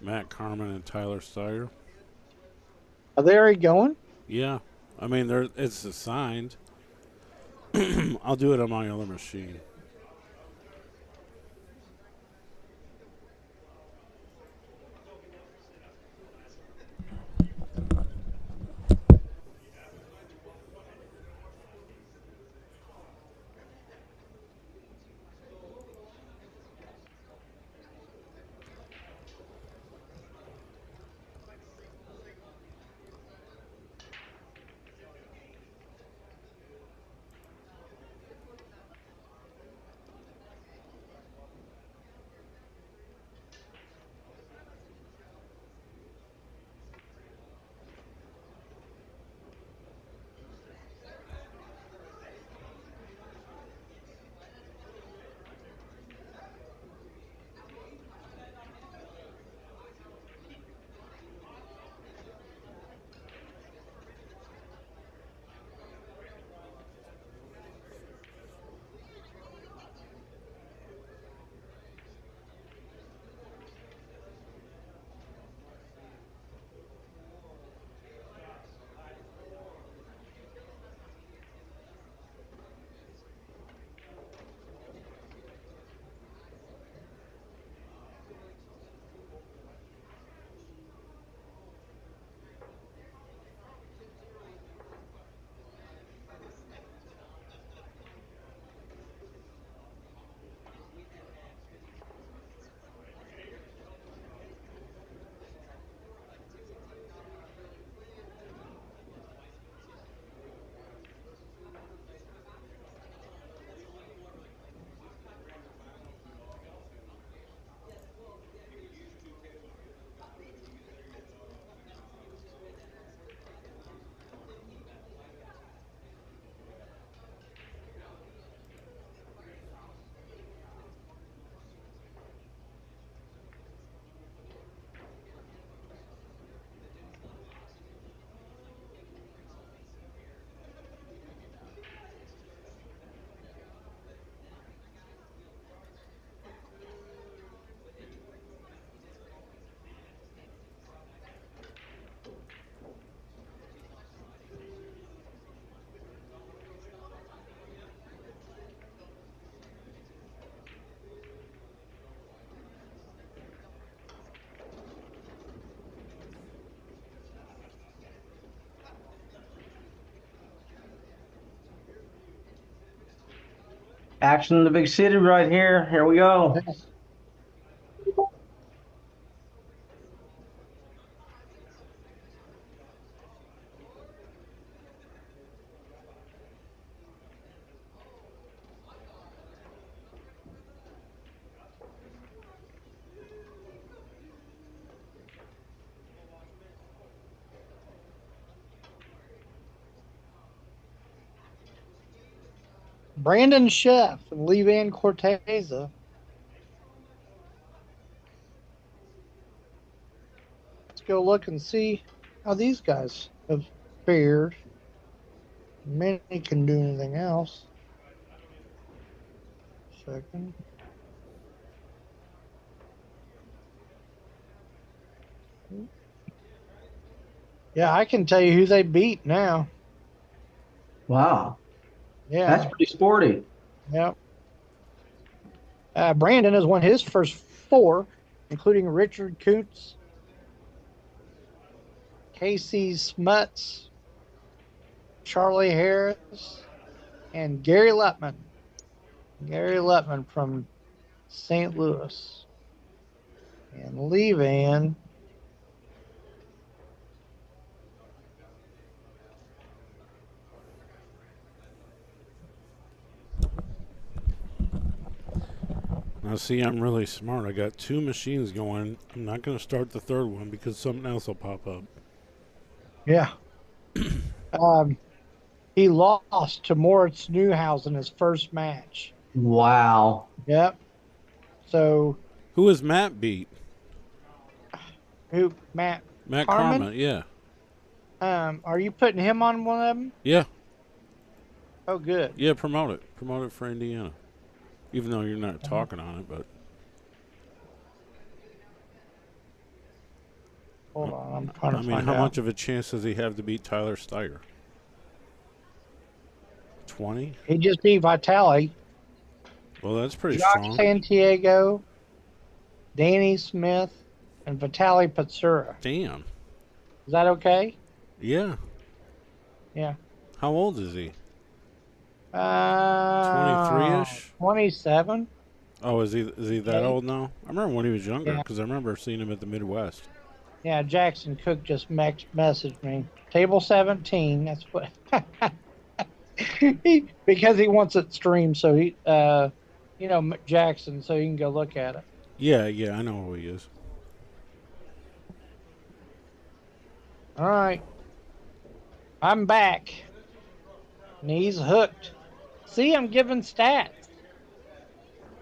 Matt Carmen and Tyler Steyer. Are they already going? Yeah, I mean, it's assigned. I'll do it on my other machine. Action in the big city right here. Here we go. Brandon Shuff and Levan Corteza. Let's go look and see how these guys have fared. Many can do anything else. Second. Yeah, I can tell you who they beat now. Wow. Yeah. That's pretty sporty. Yep. Brandon has won his first 4, including Richard Coots, Casey Smuts, Charlie Harris, and Gary Lutman. Gary Lutman from St. Louis. And Levan. Now, see, I'm really smart. I got 2 machines going. I'm not going to start the third one because something else will pop up. Yeah. He lost to Moritz Newhouse in his first match. Wow. Yep. So Who has Matt beat? who Matt Karma, Carmen? yeah. Are you putting him on one of them? Yeah. Oh, good. Yeah, promote it. Promote it for Indiana. Even though you're not talking on it, but I'm trying to I mean, find how out. much of a chance does he have to beat Tyler Steyer? 20? He just beat Vitale, Well, that's pretty Josh strong. Santiago, Danny Smith, and Vitali Patsura. Damn. Is that okay? Yeah. Yeah. How old is he? 23 23-ish? 27. Oh, is he that Okay. old now? I remember when he was younger Yeah. because I remember seeing him at the Midwest. Yeah, Jackson Cook just messaged me. Table 17. That's what. Because he wants it streamed, so he, Jackson, so you can go look at it. Yeah, I know who he is. All right. I'm back. And he's hooked. See, I'm giving stats.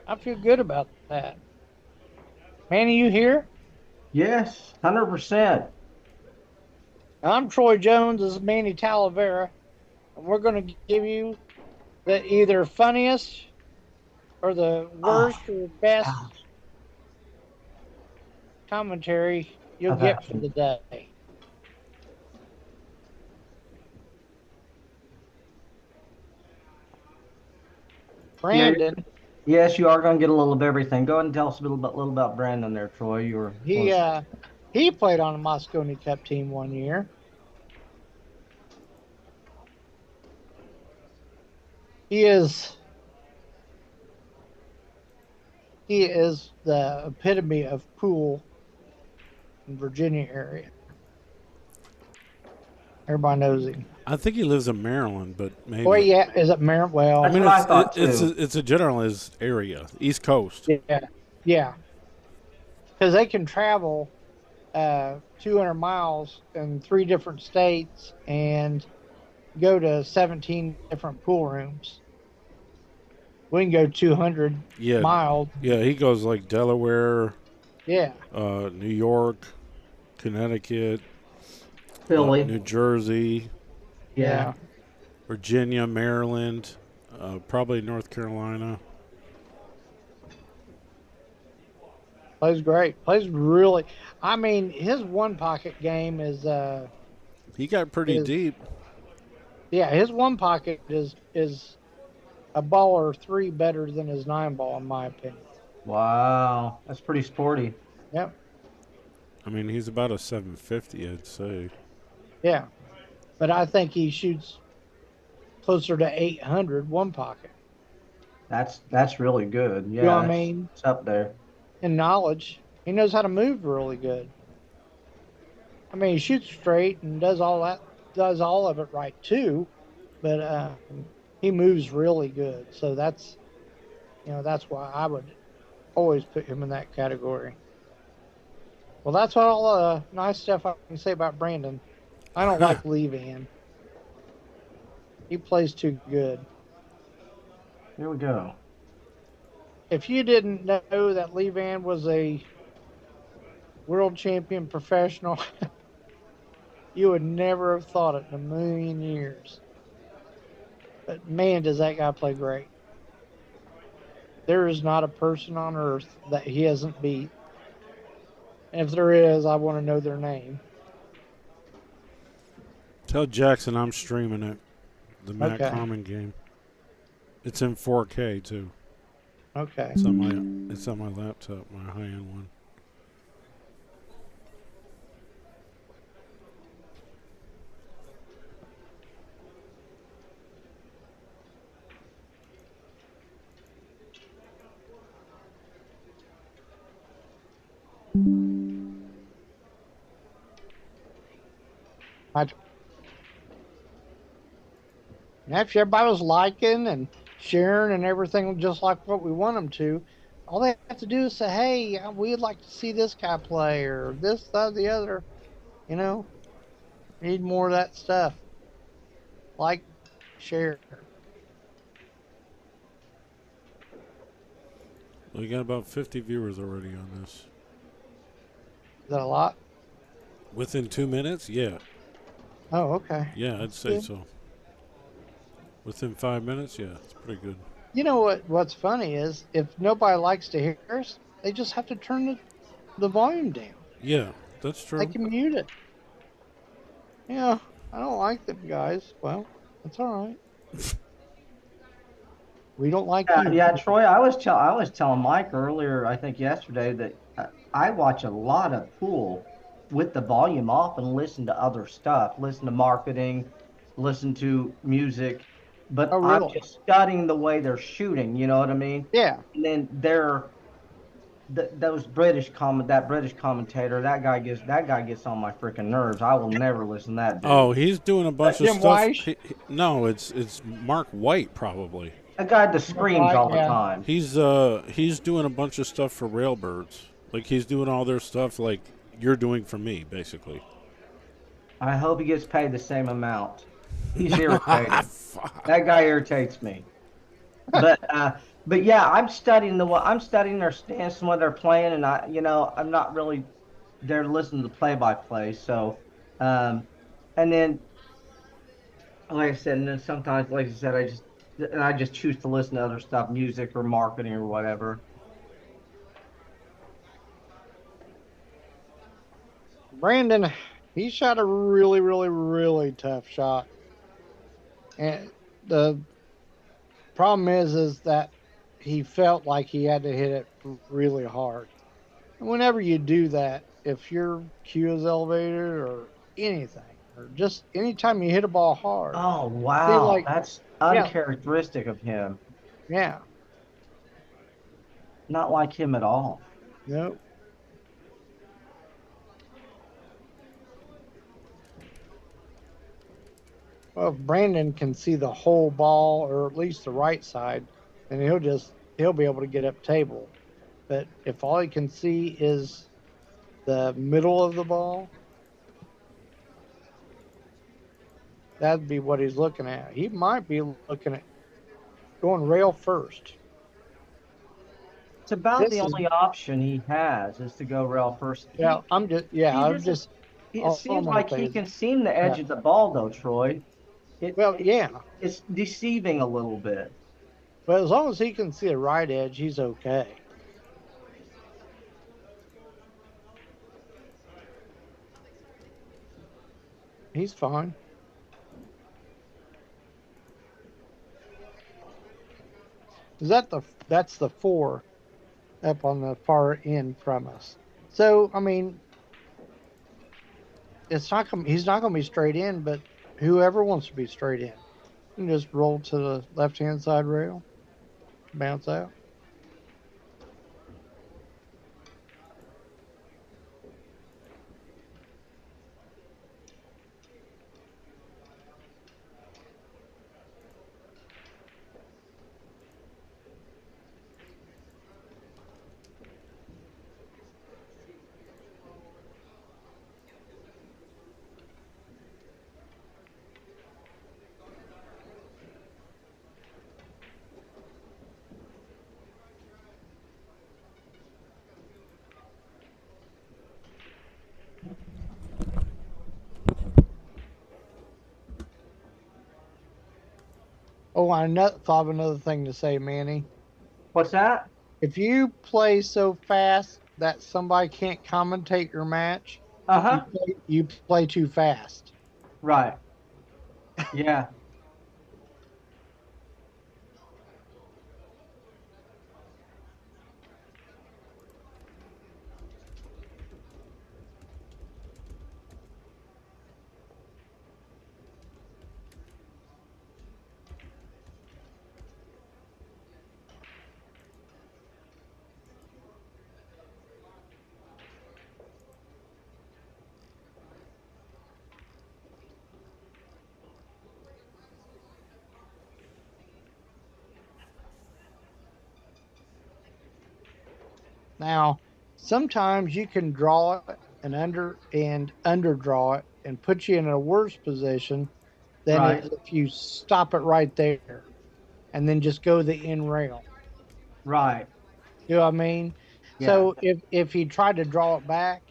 I feel good about that. Manny, you here? Yes, 100%. I'm Troy Jones. This is Manny Talavera. And we're going to give you the either funniest or the worst or best commentary you'll get for the day. Brandon. Yes, you are going to get a little of everything. Go ahead and tell us a little about Brandon there, Troy. You were He played on a Moscone Cup team one year. He is the epitome of pool in Virginia area. Everybody knows him. I think he lives in Maryland, but maybe. Well, yeah, is it Maryland? Well, I mean, what I thought, it's a generalized area, East Coast. Yeah. Because they can travel 200 miles in 3 different states and go to 17 different pool rooms. We can go 200 miles. Yeah, he goes like Delaware. Yeah. New York, Connecticut, Philly, New Jersey. Yeah. Virginia, Maryland, probably North Carolina. Plays great. Plays really. I mean, his one pocket game is. He got pretty deep. Yeah, his one pocket is a ball or 3 better than his 9 ball, in my opinion. Wow, that's pretty sporty. Yep. I mean, he's about a 750, I'd say. Yeah, but I think he shoots closer to 800 one pocket. That's really good. Yeah, you know what I mean? It's up there. In knowledge, he knows how to move really good. I mean, he shoots straight and does all of it right too, but he moves really good. So that's why I would always put him in that category. Well, that's all the nice stuff I can say about Brandon. I don't like Lee Van. He plays too good. Here we go. If you didn't know that Lee Van was a world champion professional, you would never have thought it in a million years. But man, does that guy play great. There is not a person on earth that he hasn't beat. And if there is, I want to know their name. Tell Jackson I'm streaming it. The Matt Common game. It's in 4K too. Okay. It's on my laptop, my high-end one. Now, if everybody was liking and sharing and everything just like what we want them to, all they have to do is say, hey, we'd like to see this guy play or this, that, the other. You know, need more of that stuff. Like, share. We got about 50 viewers already on this. Is that a lot? Within 2 minutes? Yeah. Oh, okay. Yeah, I'd say so. Within 5 minutes? Yeah, it's pretty good. You know what's funny is if nobody likes to hear us, they just have to turn the volume down. Yeah, that's true. They can mute it. Yeah, I don't like them guys. Well, that's all right. We don't like Yeah, you. yeah, Troy. I was telling Mike earlier, I think yesterday, that I watch a lot of pool with the volume off and listen to other stuff, listen to marketing, listen to music, Oh, but I'm really? just studying the way they're shooting. You know what I mean? Yeah. And then those that British commentator, that guy gets on my freaking nerves. I will never listen to that dude. Oh, he's doing a bunch of Jim stuff. Weiss. No, it's Mark White probably. A guy that screams White, all the yeah. time. He's doing a bunch of stuff for Railbirds. Like he's doing all their stuff like you're doing for me, basically. I hope he gets paid the same amount. He's irritating. Fuck. That guy irritates me. But yeah, I'm studying their stance and what they're playing, and I'm not really there to listen to the play-by-play. So, um, and then like I said, and then sometimes, like I said, I just choose to listen to other stuff, music or marketing or whatever. Brandon, he shot a really, really, really tough shot. And the problem is that he felt like he had to hit it really hard. And whenever you do that, if your cue is elevated or anything, or just anytime you hit a ball hard, Oh feel wow, like, that's yeah, uncharacteristic of him. yeah, Not like him at all. no. Well, if Brandon can see the whole ball, or at least the right side, then he'll be able to get up table. But if all he can see is the middle of the ball, that'd be what he's looking at. He might be looking at going rail first. It's about the This is only option he has is to go rail first. yeah. He I'm doesn't. just It all I'm seems gonna like say he is can seam the edge yeah. of the ball, though, Troy. It, Well, it yeah. it's deceiving a little bit. But as long as he can see the right edge, he's okay. He's fine. Is that's the four up on the far end from us. So I mean, he's not gonna be straight in, but whoever wants to be straight in, you can just roll to the left hand side rail, bounce out. Oh, thought of another thing to say, Manny. What's that? If you play so fast that somebody can't commentate your match, Uh-huh. you play too fast. Right. Yeah. Now, sometimes you can draw it and underdraw it and put you in a worse position than Right. if you stop it right there and then just go the in rail. Right. You know what I mean? Yeah. So if he tried to draw it back,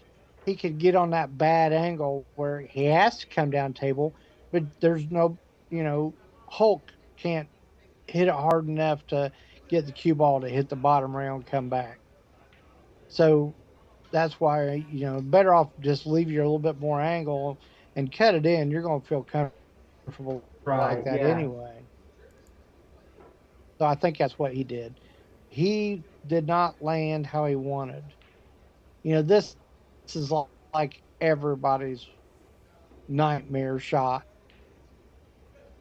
he could get on that bad angle where he has to come down table, but there's no, Hulk can't hit it hard enough to get the cue ball to hit the bottom rail and come back. So that's why better off just leave you a little bit more angle and cut it in, you're going to feel comfortable like Right. that Yeah. anyway. So I think that's what he did. He did not land how he wanted. This is like everybody's nightmare shot.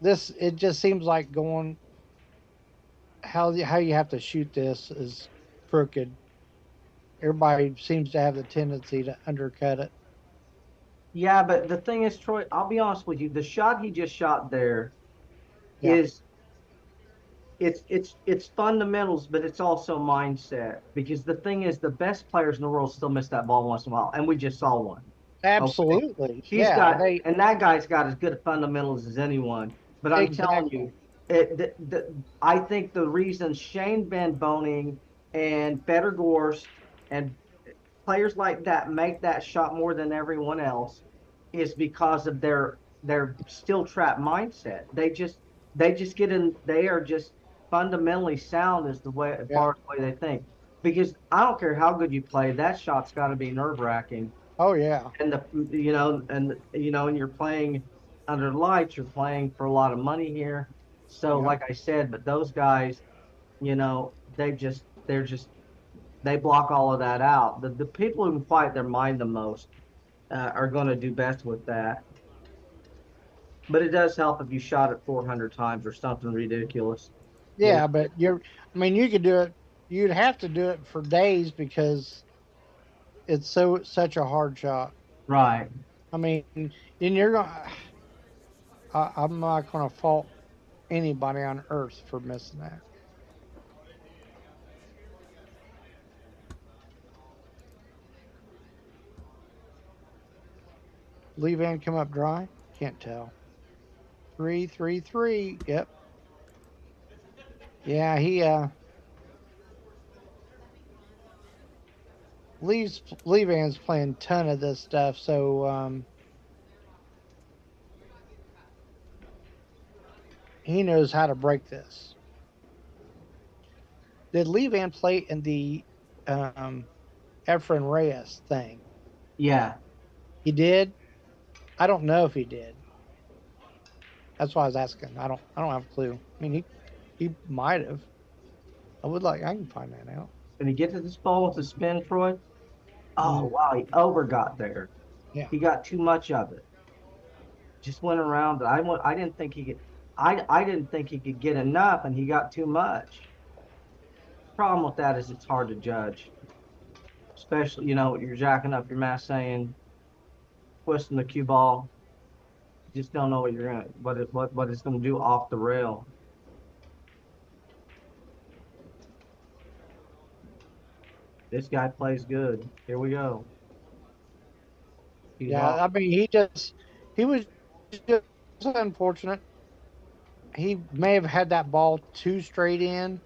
This it just seems like going how you have to shoot this is crooked. Everybody seems to have the tendency to undercut it. Yeah, but the thing is, Troy, I'll be honest with you. The shot he just shot there Yeah, is it's fundamentals, but it's also mindset. Because the thing is, the best players in the world still miss that ball once in a while, and we just saw one. Okay, absolutely. he's Yeah, got, they and that guy's got as good fundamentals as anyone. But I'm telling you, exactly. I think the reason Shane Van Boening and Better Gorst and players like that make that shot more than everyone else is because of their still trap mindset. They just get in. They are just fundamentally sound as the way as Yeah. far as the way they think. Because I don't care how good you play, that shot's got to be nerve wracking. Oh yeah. And and you're playing under lights. You're playing for a lot of money here. So Yep. like I said, but those guys, they're just they block all of that out. The people who can fight their mind the most are going to do best with that. But it does help if you shot it 400 times or something ridiculous. You know, Yeah, but I mean, you could do it. You'd have to do it for days because it's such a hard shot. right? I mean, and you're going. I'm not going to fault anybody on earth for missing that. Leave and come up dry. Can't tell. 3-3-3. Yep. Yeah, he Levan's playing ton of this stuff, so he knows how to break this. Did Levan play in the um, Efren Reyes thing? Yeah. He did. I don't know if he did. That's why I was asking. I don't have a clue. I mean, he might have. I would like. I can find that out. Can he get to this ball with the spin, Troy? Oh Mm, wow, he overgot there. yeah. He got too much of it. Just went around it. I didn't think he could. I didn't think he could get enough, and he got too much. Problem with that is it's hard to judge, especially you're jacking up your mass saying twisting the cue ball. You just don't know what you're gonna what it's gonna do off the rail. This guy plays good. Here we go. He's Yeah. off. I mean, he was just unfortunate. He may have had that ball too straight in,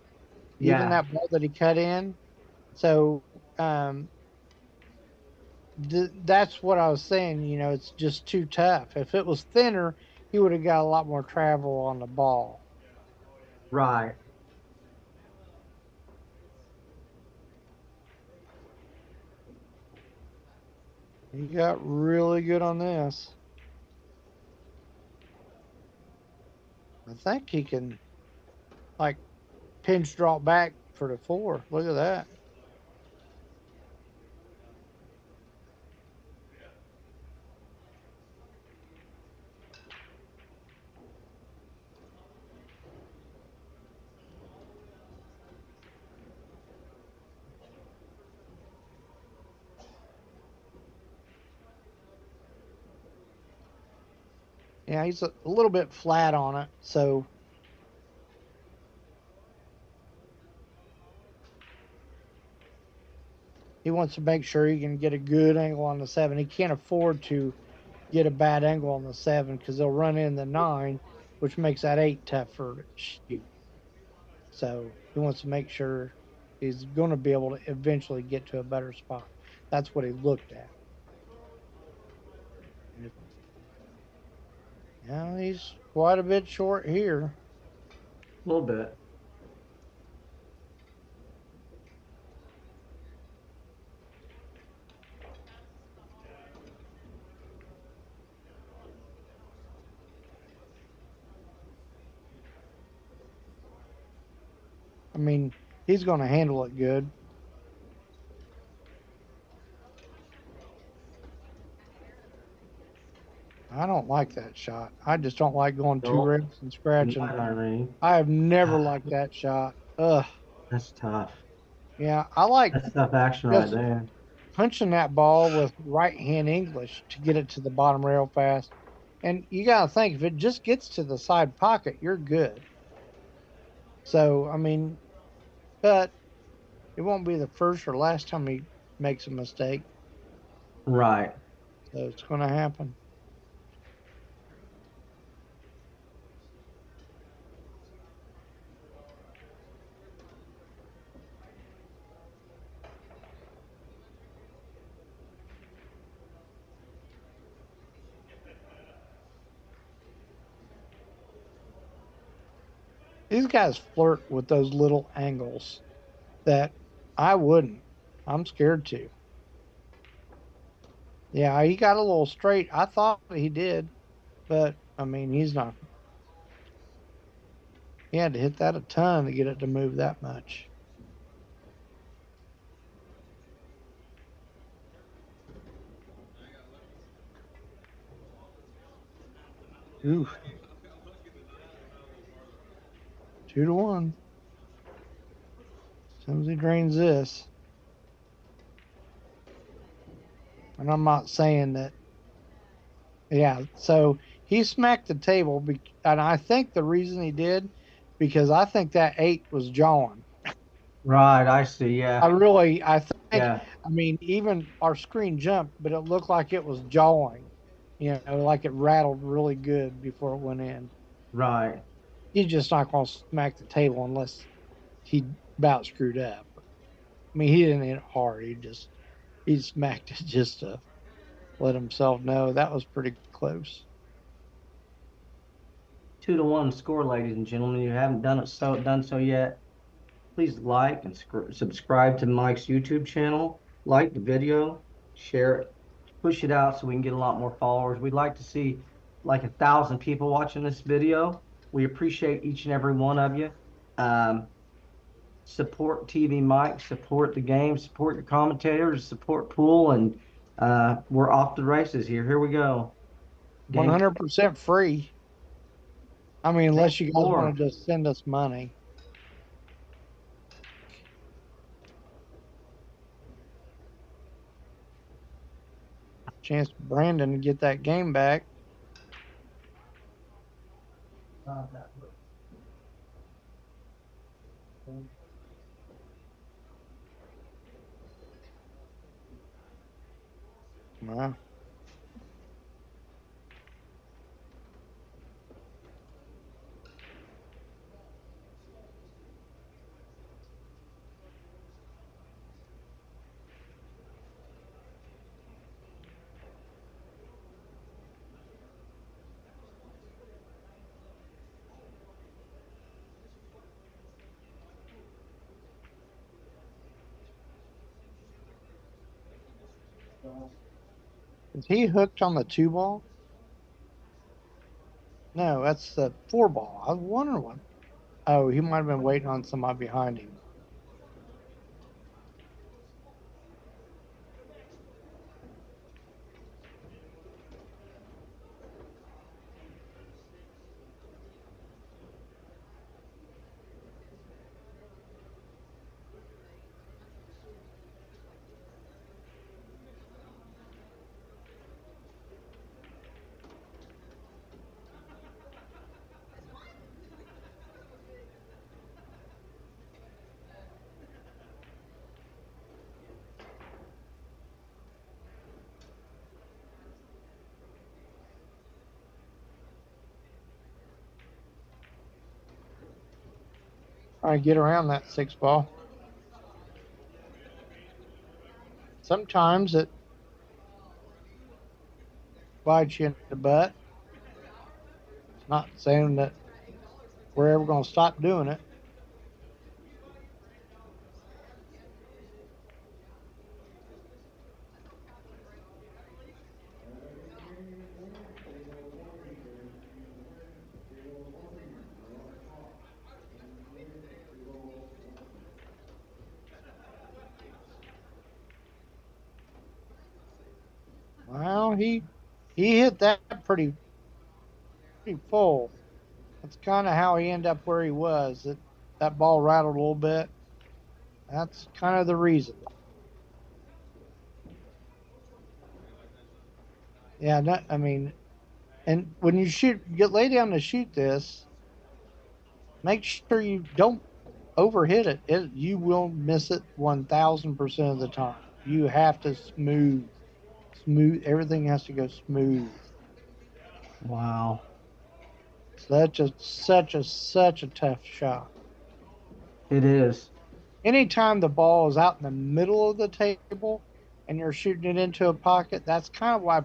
even Yeah, that ball that he cut in. So um, that's what I was saying. It's just too tough. If it was thinner, he would have got a lot more travel on the ball. right. He got really good on this. I think he can like pinch drop back for the four. Look at that. Yeah, he's a little bit flat on it, so he wants to make sure he can get a good angle on the seven. He can't afford to get a bad angle on the seven because they'll run in the nine, which makes that eight tougher to shoot. So he wants to make sure he's going to be able to eventually get to a better spot. That's what he looked at. Yeah, he's quite a bit short here. A little bit. mean, he's going to handle it good. I don't like that shot. I just don't like going two Nope. rails and scratching. Not Irene. I have never liked that shot. Ugh. That's tough. Yeah, I like That's tough action right just there. punching that ball with right hand English to get it to the bottom rail fast. And you got to think, if it just gets to the side pocket, you're good. So, I mean, but it won't be the first or last time he makes a mistake. Right. So it's going to happen. These guys flirt with those little angles that I wouldn't. I'm scared to. Yeah, he got a little straight. I thought he did, but I mean, he's not. He had to hit that a ton to get it to move that much. Ooh, 2-1. As soon as he drains this, and I'm not saying that. Yeah, so he smacked the table, and I think the reason he did, because I think that 8 was jawing. Right. I see. I Yeah. really, I think, Yeah. I mean, even our screen jumped, but it looked like it was jawing, like it rattled really good before it went in. Right. He's just not going to smack the table unless he about screwed up. I mean, he didn't hit it hard. He smacked it just to let himself know that was pretty close. 2-1 score, ladies and gentlemen. If you haven't done so yet, please like and subscribe to Mike's YouTube channel. Like the video, share it, push it out so we can get a lot more followers. We'd like to see like 1,000 people watching this video. We appreciate each and every one of you. Um, Support TvMike, support the game, support your commentators, support Pool, and we're off the races here. Here we go. Game 100% free. I mean, game unless you guys want four. to just send us money. Chance for Brandon to get that game back. Wow. Is he hooked on the 2 ball? No, that's the 4 ball. I was wondering what. Oh, he might have been waiting on somebody behind him. Trying to get around that 6 ball. Sometimes it bites you in the butt. It's not saying that we're ever going to stop doing it. No, he hit that pretty full. That's kind of how he ended up where he was. That ball rattled a little bit. That's kind of the reason. Yeah, no, I mean, and when you lay down to shoot this, make sure you don't overhit it. You will miss it 1,000% of the time. You have to smooth. Everything has to go smooth. Wow. Such a tough shot. It is. Anytime the ball is out in the middle of the table and you're shooting it into a pocket, that's kind of why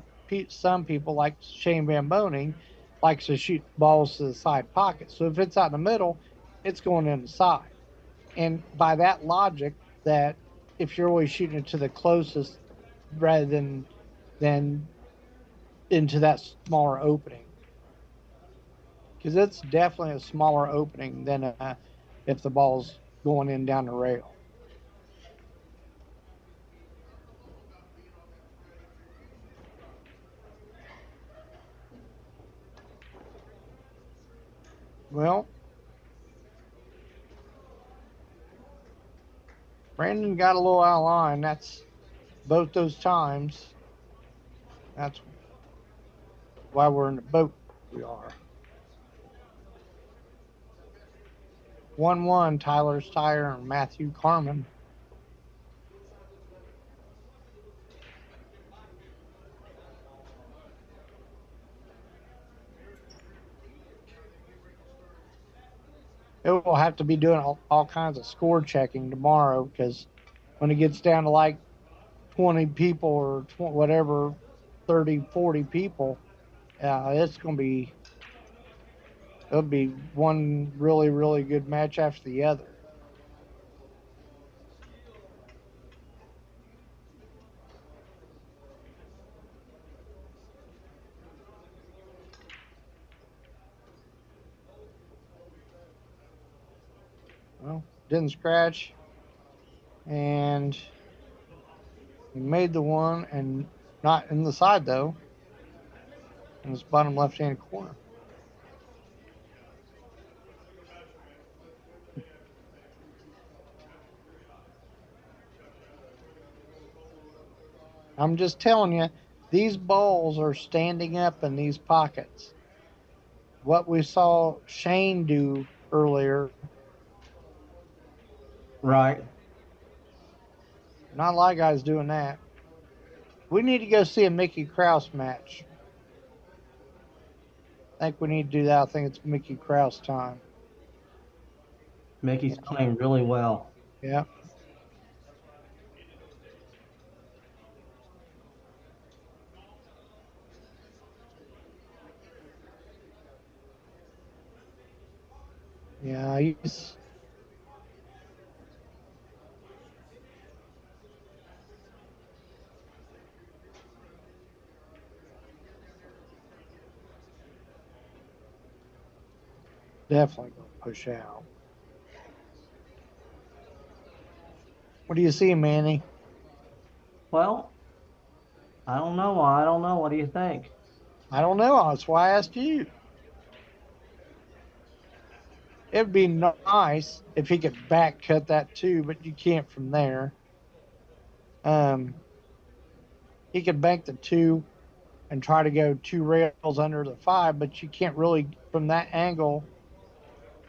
some people like Shane Van Boning likes to shoot balls to the side pocket. So if it's out in the middle, it's going in the side. And by that logic, that if you're always shooting it to the closest rather than into that smaller opening, because it's definitely a smaller opening than if the ball's going in down the rail. Well, Brandon got a little out of line. That's both those times. That's why we're in the boat. We are 1-1. Tyler Steyer and Matthew Carmen. It will have to be doing all kinds of score checking tomorrow, because when it gets down to like 20 people or whatever, 30, 40 people, it'll be one really, really good match after the other. Well, didn't scratch, and he made the one, and not in the side though, in this bottom left-hand corner. I'm just telling you, these balls are standing up in these pockets. What we saw Shane do earlier, Right. not a lot of guys doing that. We need to go see a Mickey Krause match. I think we need to do that. I think it's Mickey Krause time. Mickey's playing really well. Yeah. Yeah, he's definitely going to push out. What do you see, Manny? Well, I don't know. I don't know. What do you think? I don't know. That's why I asked you. It'd be nice if he could back cut that too, but you can't from there. Um, he could bank the 2 and try to go 2 rails under the 5, but you can't really from that angle.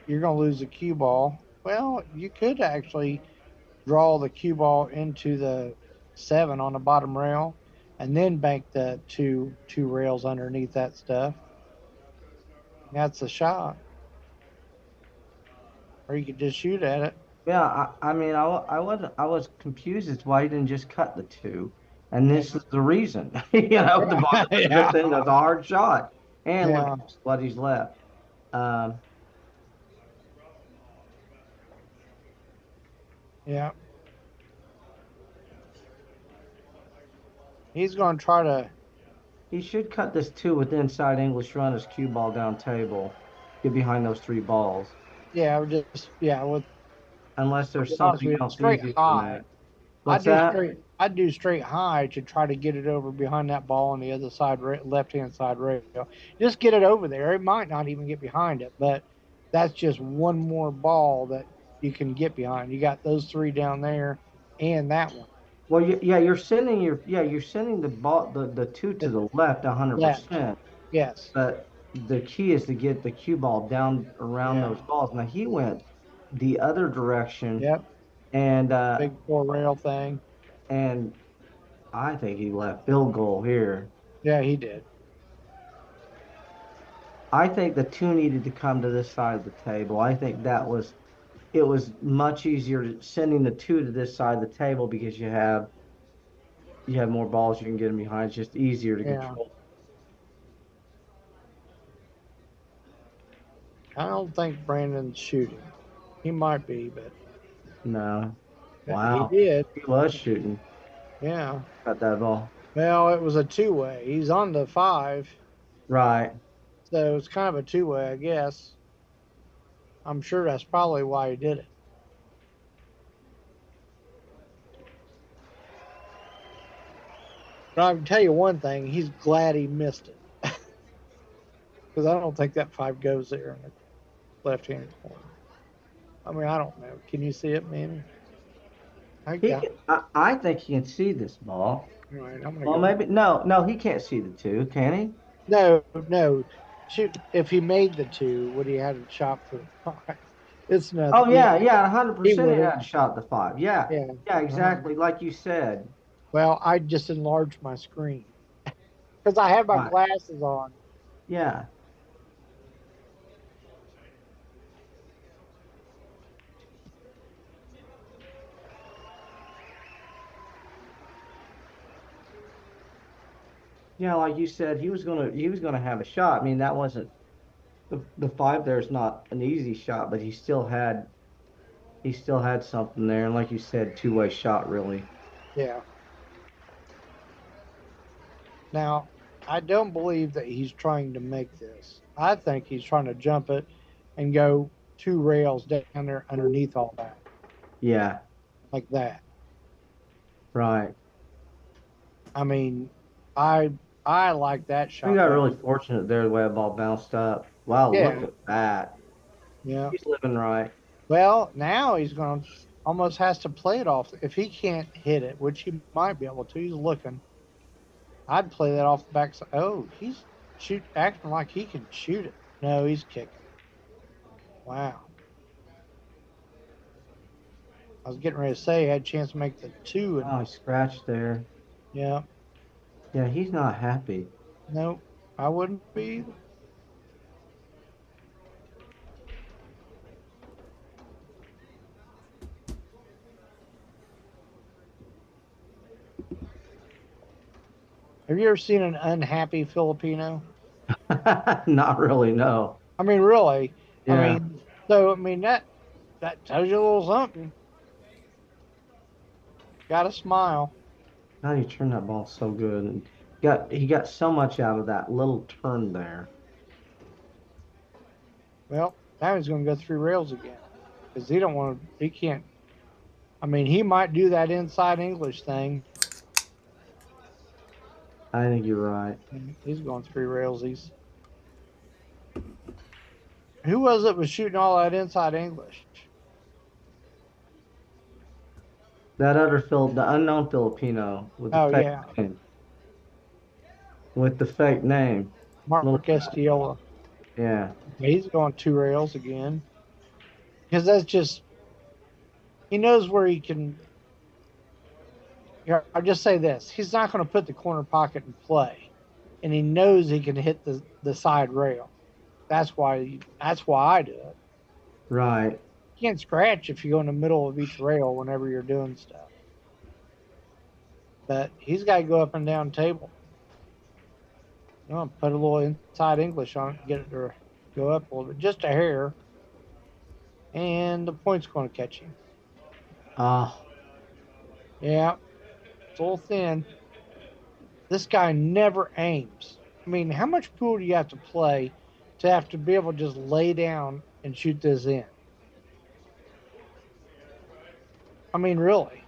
You're going to lose the cue ball. Well, you could actually draw the cue ball into the 7 on the bottom rail, and then bank the two rails underneath that stuff. That's a shot. Or you could just shoot at it. Yeah, I mean, I was confused as to why he didn't just cut the 2, and this is the reason. The ball Yeah. that's a hard shot, and look Yeah. at what he's left. Um, Yeah. He's going to try to. he should cut this 2 with inside English runner's cue ball down table, get behind those 3 balls, Yeah, with unless there's honest something with else straight easier than high. that. What's that? I'd do straight high to try to get it over behind that ball on the other side, left hand side rail. Just get it over there. It might not even get behind it, but that's just one more ball that you can get behind. You got those three down there, and that one. Well, yeah, you're sending the ball the two to The the left left. 100%. Yes. But the key is to get the cue ball down around Yeah. those balls. Now he went the other direction, Yep. and Big four rail thing. and I think he left field goal here. Yeah, he did. I think the two needed to come to this side of the table. I think it was much easier sending the two to this side of the table because you have more balls you can get them behind. It's just easier to Yeah. control. I don't think Brandon's shooting. He might be, but No. he Wow. did. He was shooting. Yeah. Got that ball. Well, it was a two-way. He's on the 5, Right. so it's kind of a two-way, I guess. I'm sure that's probably why he did it. But I can tell you one thing: he's glad he missed it, because I don't think that 5 goes there in the left-hand corner. I mean, I don't know. Can you see it, man? I got. I think he can see this ball. All right, I'm gonna Well, go. maybe no, he can't see the two, can he? No, no. Shoot, if he made the 2, would he have a shot for the 5? It's Oh nothing. yeah, He 100% he would have. had shot the five. Yeah, Yeah. yeah, Uh-huh. exactly. Like you said. Well, I just enlarged my screen because I have my Right. glasses on. Yeah. Yeah, like you said, he was gonna have a shot. I mean, that wasn't the five there's not an easy shot, but he still had something there. And like you said, two-way shot really. Yeah. Now, I don't believe that he's trying to make this. I think he's trying to jump it and go 2 rails down there underneath all that, Yeah, like that. right. I mean, I I like that We shot got better. really fortunate there the way the ball bounced up. Wow, look Yeah. at that. Yeah. He's living right. Well, now he's going to almost has to play it off. If he can't hit it, which he might be able to, he's looking. I'd play that off the backside. Oh, he's acting like he can shoot it. No, he's kicking. Wow. I was getting ready to say he had a chance to make the 2, and Oh, he scratched there. yeah, Yeah, he's not happy. no, I wouldn't be either. Have you ever seen an unhappy Filipino? Not really, no. I mean, really. I Yeah. mean, so I mean that tells you a little something. Got to smile. How do you turn that ball so good? And he got so much out of that little turn there. Well, now he's going to go 3 rails again because he don't want to. He can't. I mean, he might do that inside English thing. I think you're right. He's going 3 rails. Who was it was shooting all that inside English? The unknown Filipino with the Oh fake yeah, name. With the fake name. Mark Little, Estiola. yeah. He's going 2 rails again because that's just he knows where he can. I'll just say this: he's not going to put the corner pocket in play, and he knows he can hit the side rail. That's why I do it. Right. You can't scratch if you go in the middle of each rail whenever you're doing stuff. But he's got to go up and down table. You know, put a little inside English on it, get it to go up a little bit, just a hair, and the point's going to catch him. Oh, Yeah, it's a little thin. This guy never aims. I mean, how much pool do you have to play to have to be able to just lay down and shoot this in? I mean, really.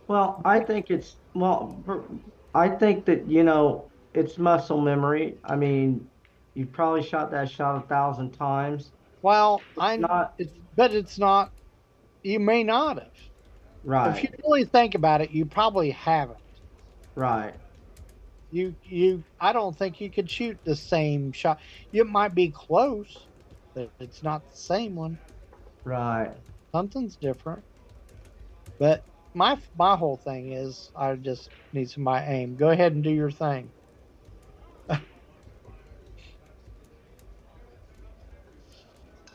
Well, I think it's well, I think that it's muscle memory. I mean, you probably shot that shot 1,000 times. Well, It's not but it's not. You may not have. If you right, really think about it, you probably haven't. right, I don't think you could shoot the same shot. It might be close, but it's not the same one. right. Something's different. But my whole thing is I just need somebody aim. Go ahead and do your thing.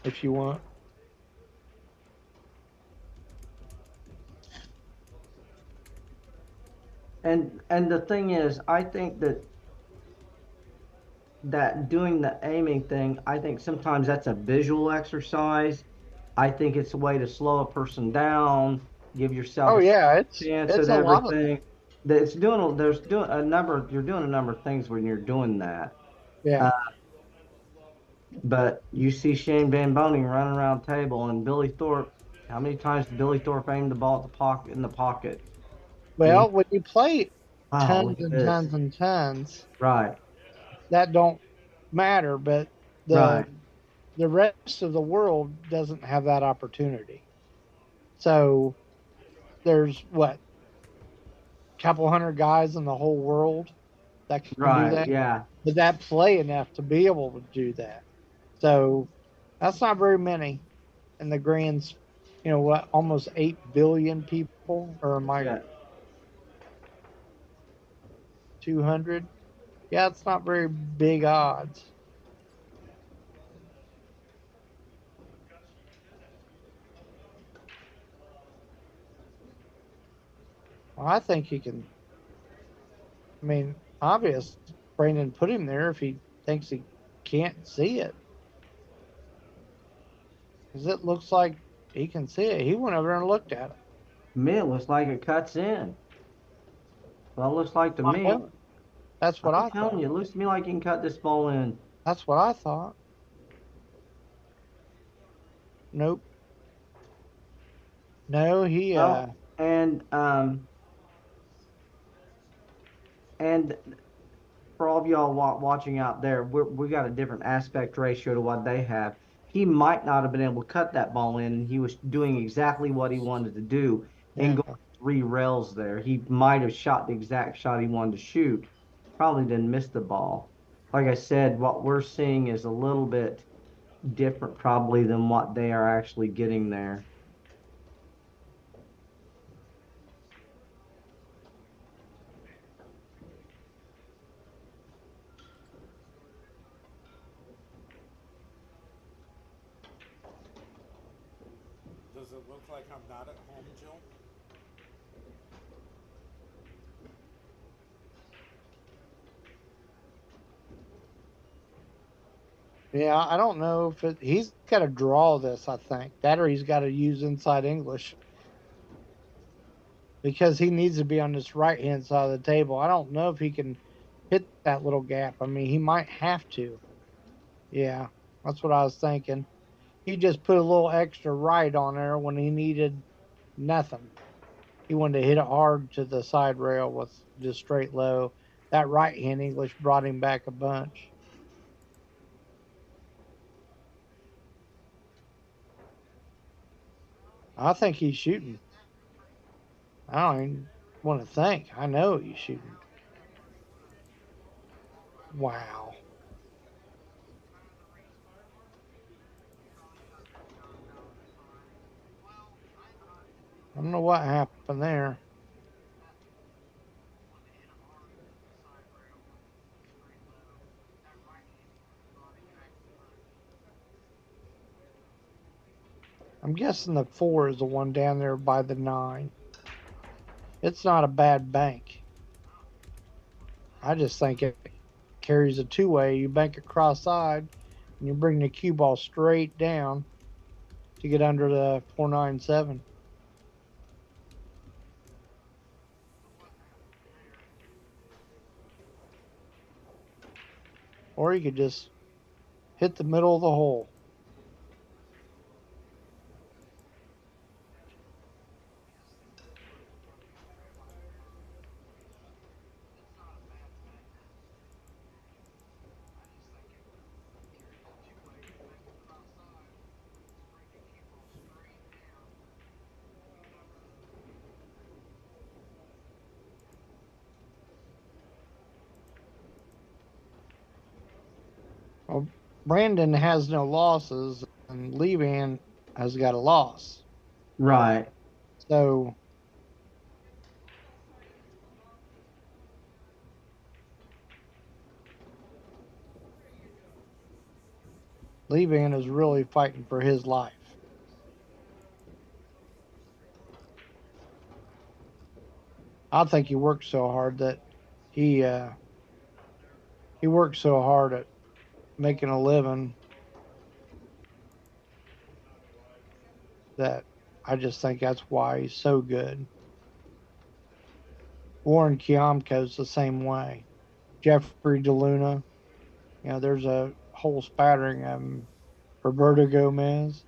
If you want. And the thing is, I think that doing the aiming thing, I think sometimes that's a visual exercise. I think it's a way to slow a person down, give yourself Oh a yeah, chance it's at a lot of that. everything. That it's doing there's doing a number you're doing a number of things when you're doing that. Yeah. Uh, but you see Shane Van Boening running around the table and Billy Thorpe. How many times did Billy Thorpe aim the ball at the pocket in the pocket? I mean, Well, when you play wow, look tons at and this. tons and tons, Right, that don't matter, but the right, the rest of the world doesn't have that opportunity. So there's what, couple hundred guys in the whole world that can do right. that, Yeah. but that play enough to be able to do that. So that's not very many in the grand, what, almost 8 billion people, or am I Yeah. 200? Yeah, it's not very big odds. Well, I think he can. I mean, obvious. Brandon put him there if he thinks he can't see it, because it looks like he can see it. He went over there and looked at it. To me, it looks like it cuts in. Well, it looks like to me. Well, that's what I'm I telling thought. you, it looks to me like you can cut this ball in. That's what I thought. Nope. No, he. Well, and for all of y'all watching out there, we got a different aspect ratio to what they have. He might not have been able to cut that ball in, and he was doing exactly what he wanted to do and Yeah. going 3 rails there. He might have shot the exact shot he wanted to shoot. Probably didn't miss the ball. Like I said, what we're seeing is a little bit different probably than what they are actually getting there. Does it look like I'm not at home, Jill? Yeah, I don't know if he's got to draw this, I think. That or he's got to use inside English because he needs to be on this right hand side of the table. I don't know if he can hit that little gap. I mean, he might have to. Yeah, that's what I was thinking. He just put a little extra right on there when he needed nothing. He wanted to hit it hard to the side rail with just straight low. That right hand English brought him back a bunch. I think he's shooting. I don't even want to think. I know he's shooting. Wow. I don't know what happened there. I'm guessing the 4 is the one down there by the 9. It's not a bad bank. I just think it carries a two-way. You bank it cross-side, and you bring the cue ball straight down to get under the 497. Or you could just hit the middle of the hole. Well, Brandon has no losses, and Levan has got a loss. Right. So Levan is really fighting for his life. I think he worked so hard that he uh, he worked so hard at making a living that I just think that's why he's so good. Warren Kiamko's the same way. Jeffrey DeLuna, there's a whole spattering of them. Roberto Gomez.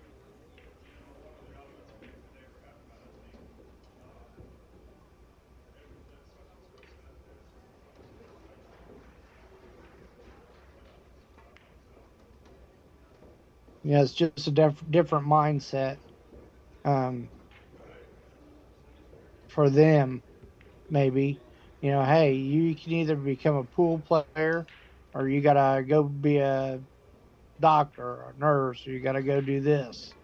It's just a different mindset um, for them, maybe. Hey, you can either become a pool player or you got to go be a doctor or a nurse or you got to go do this.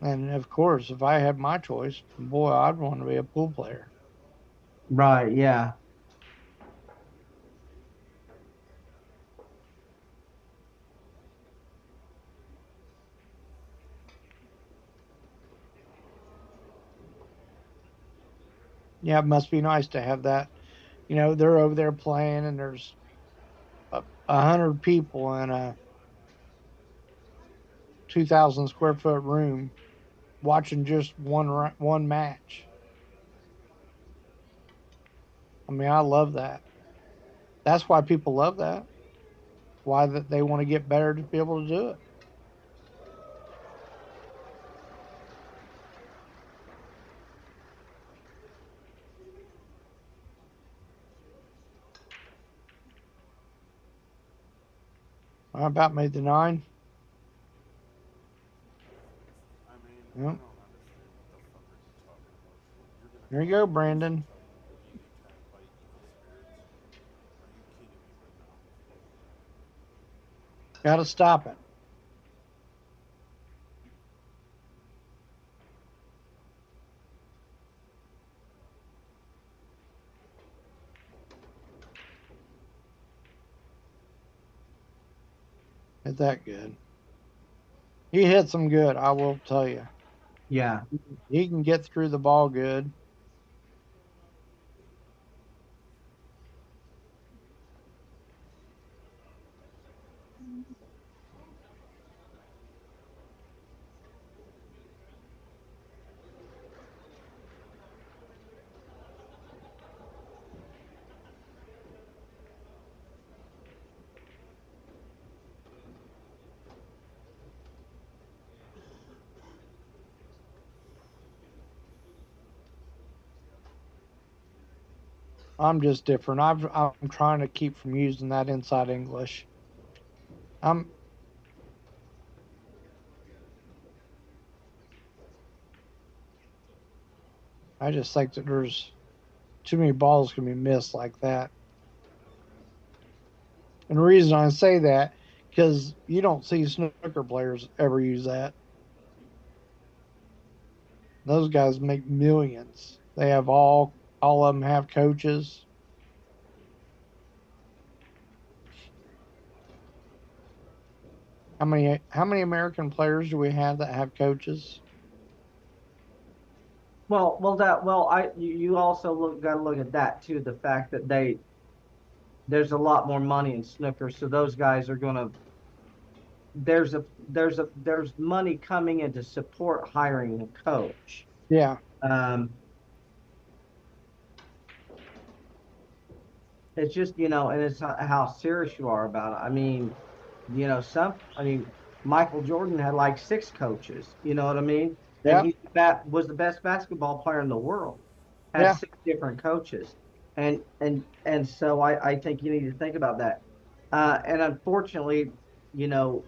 And of course, if I had my choice, boy, I'd want to be a pool player. Right. Yeah. Yeah, it must be nice to have that. They're over there playing and there's 100 people in a 2,000 square foot room watching just one match. I mean, I love that. That's why people love that. Why that they want to get better to be able to do it. I about made the nine. I mean, I Yep. don't understand what the fuck are you talking about. You're gonna There you call go, me crazy Brandon. for being attacked by evil spirits? Are you kidding me right now? Got to stop it. Hit that good. He hits them good. I will tell you. Yeah. He can get through the ball good. I'm just different. I'm trying to keep from using that inside English. I'm. I just think that there's too many balls can be missed like that. And the reason I say that because you don't see snooker players ever use that. Those guys make millions. They have all of them have coaches. How many American players do we have that have coaches? You also got to look at that too. The fact that there's a lot more money in snooker, so those guys are gonna there's money coming in to support hiring a coach. Yeah, Um, it's just and it's how serious you are about it. I mean, Michael Jordan had like six coaches. You know what I mean? And yeah, was the best basketball player in the world. Had yeah. six different coaches, and so I think you need to think about that. And unfortunately, you know,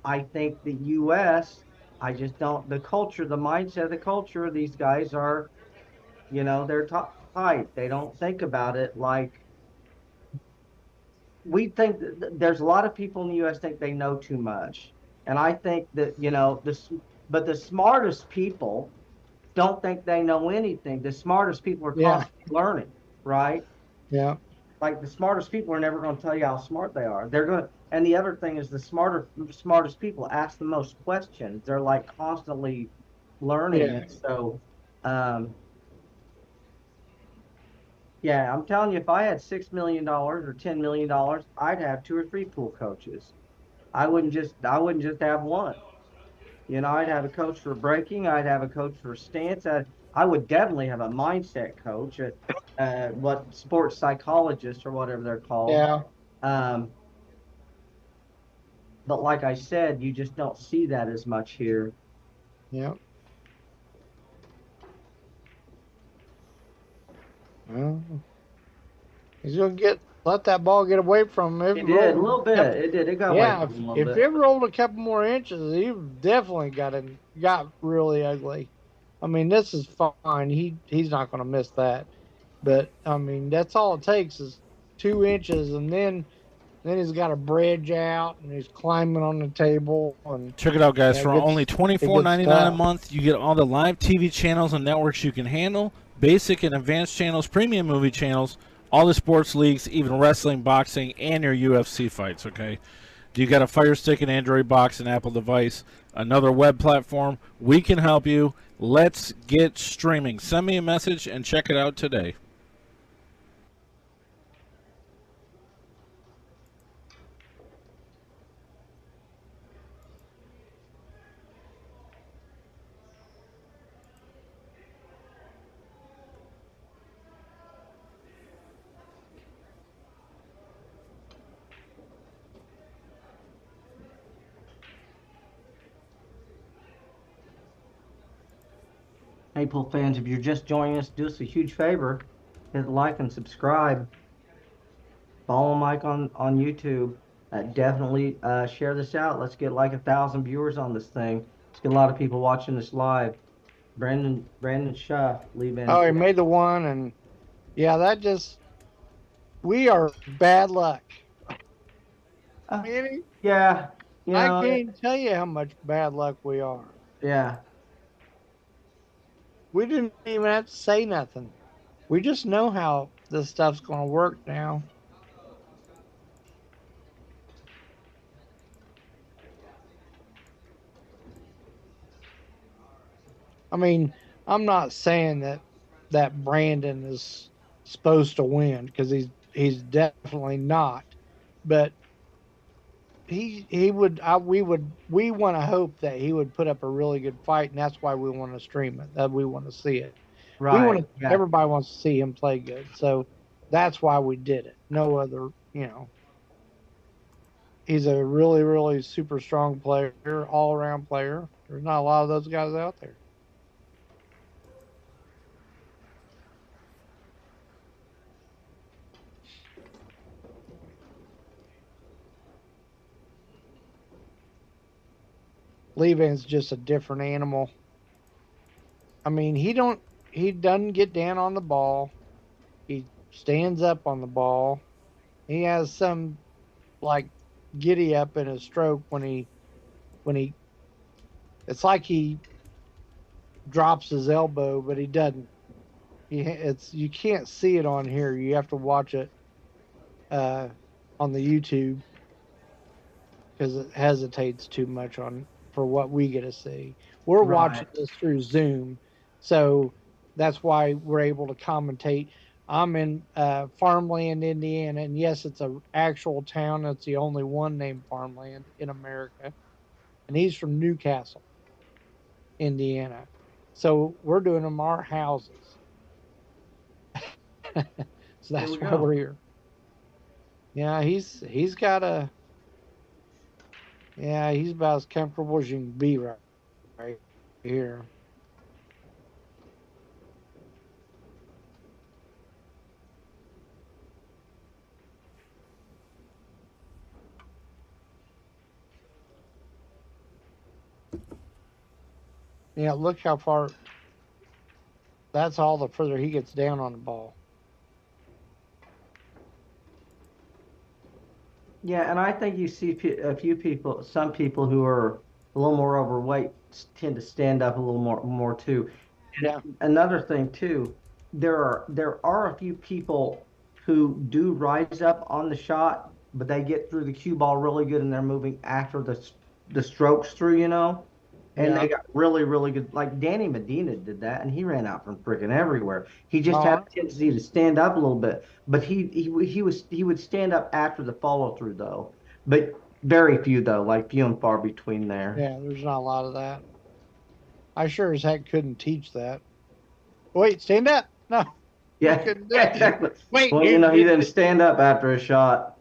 I think the U.S. The culture, the mindset of the culture. These guys are, they're top. height. They don't think about it like we think. There's a lot of people in the U.S. think they know too much, and I think that but the smartest people don't think they know anything. The smartest people are Yeah, constantly learning, right? yeah, Like the smartest people are never going to tell you how smart they are. They're going to, and the other thing is smartest people ask the most questions. They're like constantly learning. yeah, And so, um, yeah, I'm telling you, if I had $6 million or $10 million, I'd have two or three pool coaches. I wouldn't just have one. I'd have a coach for breaking. I'd have a coach for stance. I would definitely have a mindset coach, what sports psychologist or whatever they're called. yeah, Um, but like I said, you just don't see that as much here. yeah. Well, he's gonna let that ball get away from him. If It it did a rolled little a bit. couple, It did. It got away yeah, from him a little if bit. it rolled a couple more inches, he definitely got really ugly. I mean, this is fine. He's not gonna miss that. But I mean, that's all it takes is 2 inches, and then he's got a bridge out, and he's climbing on the table, and Check it out, guys. it For only gets it gets $24.99 a tough. month, you get all the live TV channels and networks you can handle, basic and advanced channels, premium movie channels, all the sports leagues, even wrestling, boxing, and your UFC fights, okay? You got a Fire Stick, an Android box, an Apple device, another web platform. We can help you. Let's get streaming. Send me a message and check it out today. Hey, pool fans, if you're just joining us, do us a huge favor. Hit like and subscribe. Follow Mike on YouTube. Definitely share this out. Let's get like 1,000 viewers on this thing. Let's get a lot of people watching this live. Brandon Shuff Oh, leaving. he made the one, and yeah, we are bad luck. Manny, Yeah, I can't tell you how much bad luck we are. yeah. We didn't even have to say nothing. We just know how this stuff's going to work now. I mean, I'm not saying that Brandon is supposed to win because he's definitely not, but he would we want to hope that he would put up a really good fight, and that's why we want to stream it. That we want to see it. We want Right. to. Yeah. Everybody wants to see him play good, so that's why we did it. No other, he's a really really super strong player, all around player. There's not a lot of those guys out there. Levin's just a different animal. I mean, he doesn't get down on the ball. He stands up on the ball. He has some like giddy up in his stroke when he it's like he drops his elbow, but he doesn't. It's you can't see it on here. You have to watch it uh, on the YouTube because it hesitates too much on for what we get to see. We're Right. watching this through Zoom, so that's why we're able to commentate. I'm in Farmland, Indiana, and yes, it's a actual town. It's the only one named Farmland in America, and he's from Newcastle, Indiana. So we're doing them our houses. So There that's we why go. we're here. Yeah, he's got a yeah, he's about as comfortable as you can be right here. Yeah, look how far. That's all the further he gets down on the ball. Yeah, and I think you see a few people, some people who are a little more overweight tend to stand up a little more too. And Yeah. another thing too, there are a few people who do rise up on the shot, but they get through the cue ball really good and they're moving after the strokes through, and Yeah. they got really, really good. Like Danny Medina did that, and he ran out from freaking everywhere. He just had Uh, a tendency to stand up a little bit, but he would stand up after the follow through though. But very few though, like few and far between there. yeah, there's not a lot of that. I sure as heck couldn't teach that. Wait, stand up. No, you Yeah, couldn't do yeah, it. exactly. Wait, Well, he didn't stand up after a shot.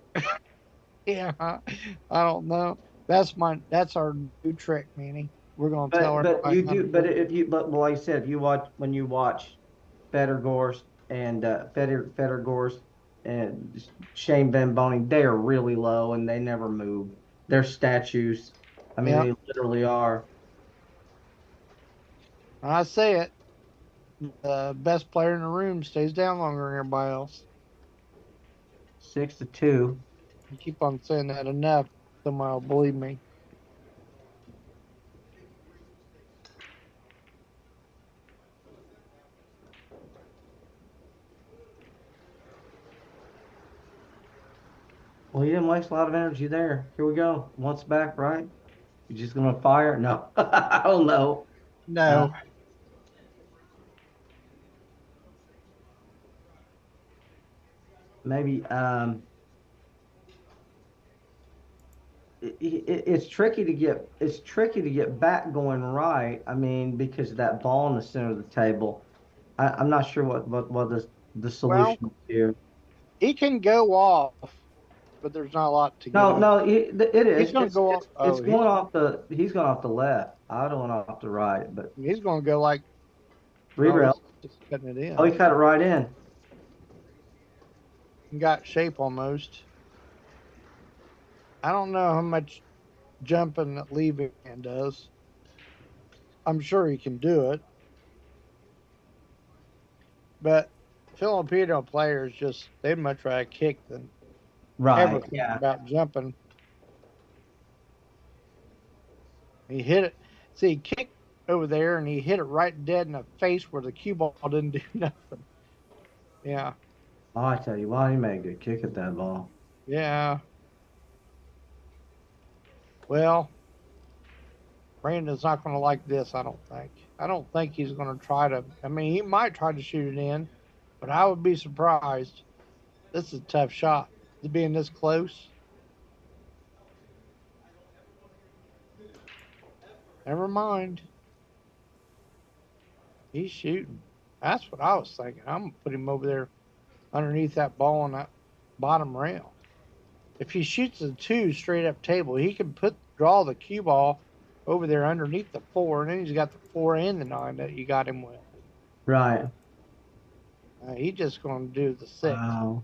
yeah, I don't know. That's our new trick, Manny. We're gonna tell But everybody you how to do, but do it. if you, but like I said, if you watch when you watch Federgorst and Federgorst and Shane Van Boning, they are really low and they never move. They're statues. I mean, Yeah, they literally are. I say it. The best player in the room stays down longer than everybody else. 6-2. You keep on saying that enough, somebody will believe me. Well, you didn't waste a lot of energy there. Here we go. Once back, right? You're just gonna fire? No, I don't know. Uh, No. maybe it's tricky to get back going right. I mean, because of that ball in the center of the table. I'm not sure what the Well, solution is here. he can go off, but there's not a lot to get No, him. no, it He's is. gonna go off. It's Oh, going off the. He's going off the left. I don't want off the right, but he's gonna go like. three Oh, rail. he's just cutting it Oh, in. he cut it right in. He got shape almost. I don't know how much jumping that leaving does. I'm sure he can do it, but Filipino players just they'd much rather kick than ever Right. think Yeah. about jumping. He hit it. See, he kicked over there and he hit it right dead in the face where the cue ball didn't do nothing. Yeah, Oh, I tell you what, he made a good kick at that ball. yeah. Well, Brandon's not going to like this. I don't think. I don't think he's going to try to. I mean, he might try to shoot it in, but I would be surprised. This is a tough shot. To being this close. Never mind. He's shooting. That's what I was thinking. I'm gonna put him over there underneath that ball on that bottom rail. If he shoots a two straight up table, he can draw the cue ball over there underneath the four, and then he's got the four and the nine that you got him with. Right. He's just going to do the six. Wow.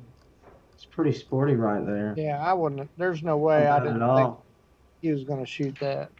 It's pretty sporty right there. Yeah, I wouldn't. There's no way Not I bad at didn't think all. he was going to shoot that.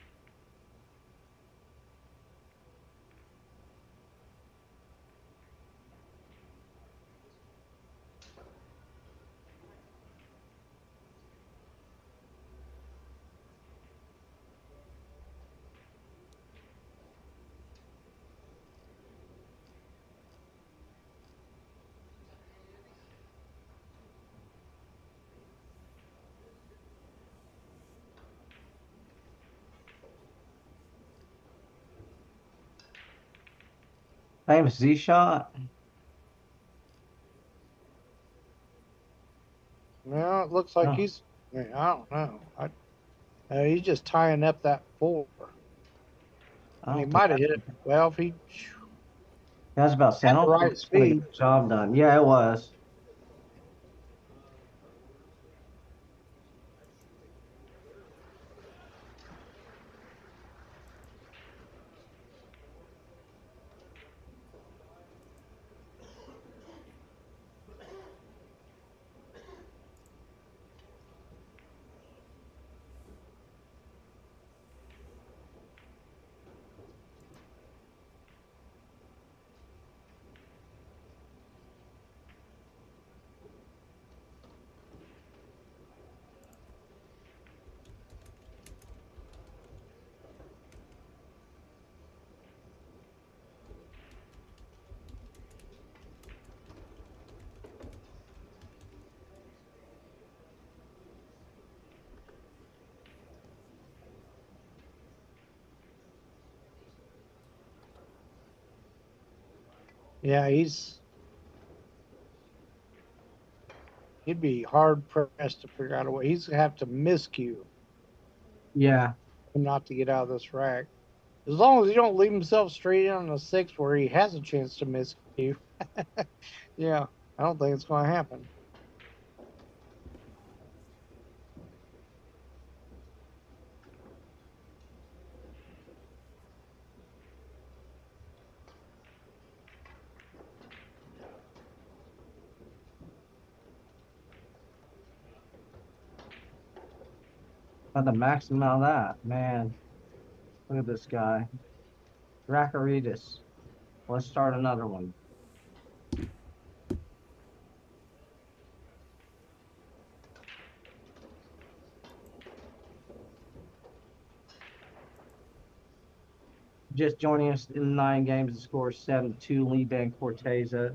Famous Z shot. Well, it looks like Oh, he's. I don't know. He's just tying up that four, I and he don't think might have hit it. Well, if he I was about saying, had I the don't think right it's gonna get speed, the job done. Yeah, it was. Yeah, he'd be hard pressed to figure out a way. He's gonna have to miscue Yeah. him not to get out of this rack. As long as he don't leave himself straight in on a 6 where he has a chance to miscue. Yeah, I don't think it's going to happen. Got the maximum out of that. Man, look at this guy. Dracaridis. Let's start another one. Just joining us in 9 games, the score is 7-2. Lead Van Corteza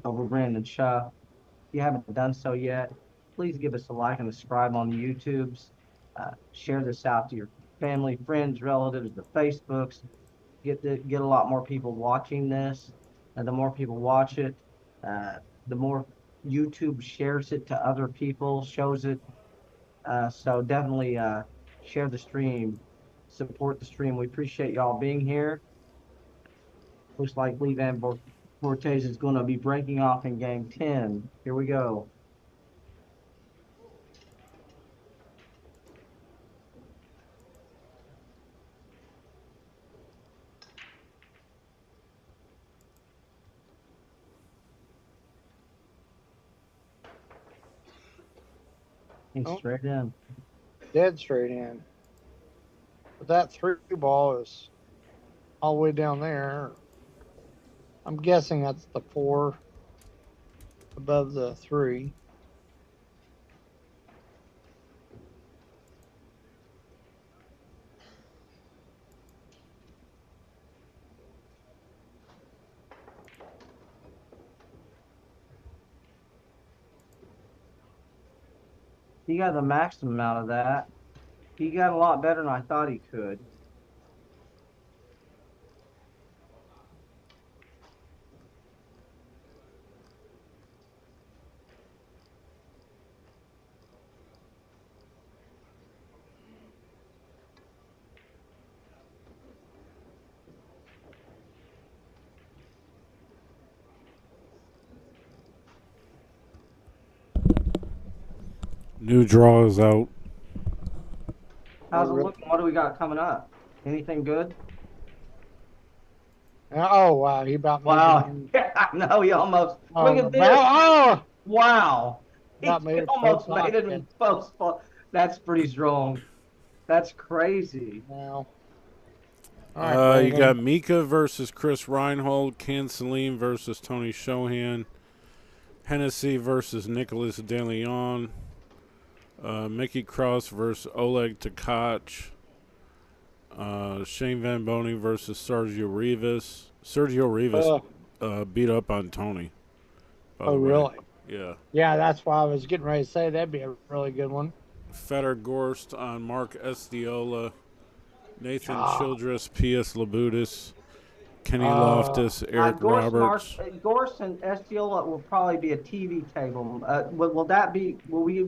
over Brandon Shuff. If you haven't done so yet, please give us a like and subscribe on the YouTubes. Share this out to your family, friends, relatives, the Facebooks. Get a lot more people watching this, and the more people watch it, the more YouTube shares it to other people, shows it. So definitely share the stream, support the stream. We appreciate y'all being here. Looks like Lee Van Bortez is going to be breaking off in game 10. Here we go. He's Oh, straight in. dead straight in. But that 3 ball is all the way down there. I'm guessing that's the 4 above the 3. He got the maximum out of that. He got a lot better than I thought he could. New draw is out. How's it looking? What do we got coming up? Anything good? Oh, wow. He about made Wow. it. Yeah, I know he almost. Look at this. Oh, Wow. He about made it almost post made it in post. That's pretty strong. That's crazy. now. All right, You got Brandon. Mika versus Chris Reinhold, Ken Salim versus Tony Shohan, Hennessy versus Nicholas DeLeon, Mickey Cross versus Oleg Tkach, Shane Van Boney versus Sergio Rivas. Sergio Rivas beat up on Tony. By the way. Really? Yeah. Yeah, that's why I was getting ready to say that'd be a really good one. Feder Gorst on Mark Estiola, Nathan Childress, P.S. Labutis, Kenny Loftus, Eric Roberts. Gorse and Estiola will probably be a TV table. Will that be? Will we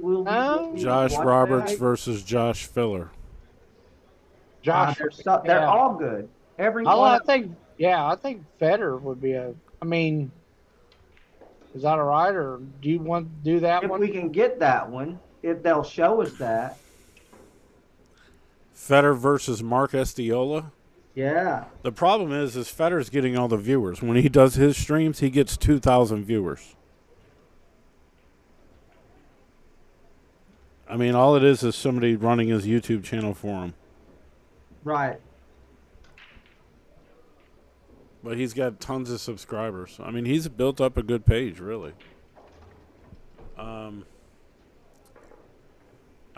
Josh watch Roberts that? versus Josh Filler. Josh, they're all good. Every one. I think Feder would be a. I mean, is that all right, or do you want to do that If one? we can get that one, if they'll show us that. Feder versus Mark Estiola. Yeah. The problem is Federer's getting all the viewers. When he does his streams, he gets 2,000 viewers. I mean, all it is somebody running his YouTube channel for him. Right. But he's got tons of subscribers. I mean, he's built up a good page, really. I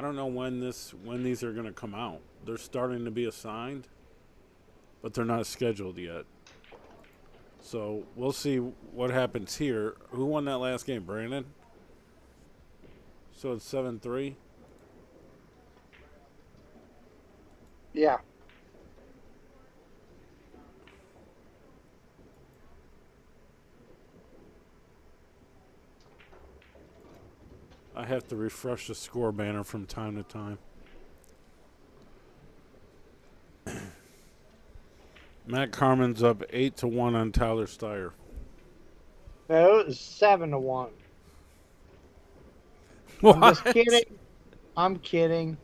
don't know when these are going to come out. They're starting to be assigned, but they're not scheduled yet. So we'll see what happens here. Who won that last game, Brandon? So it's 7-3. Yeah. have to refresh the score banner from time to time. Matt Carmen's up 8-1 on Tyler Steyer. No, it was 7-1. What? I'm just kidding. I'm kidding.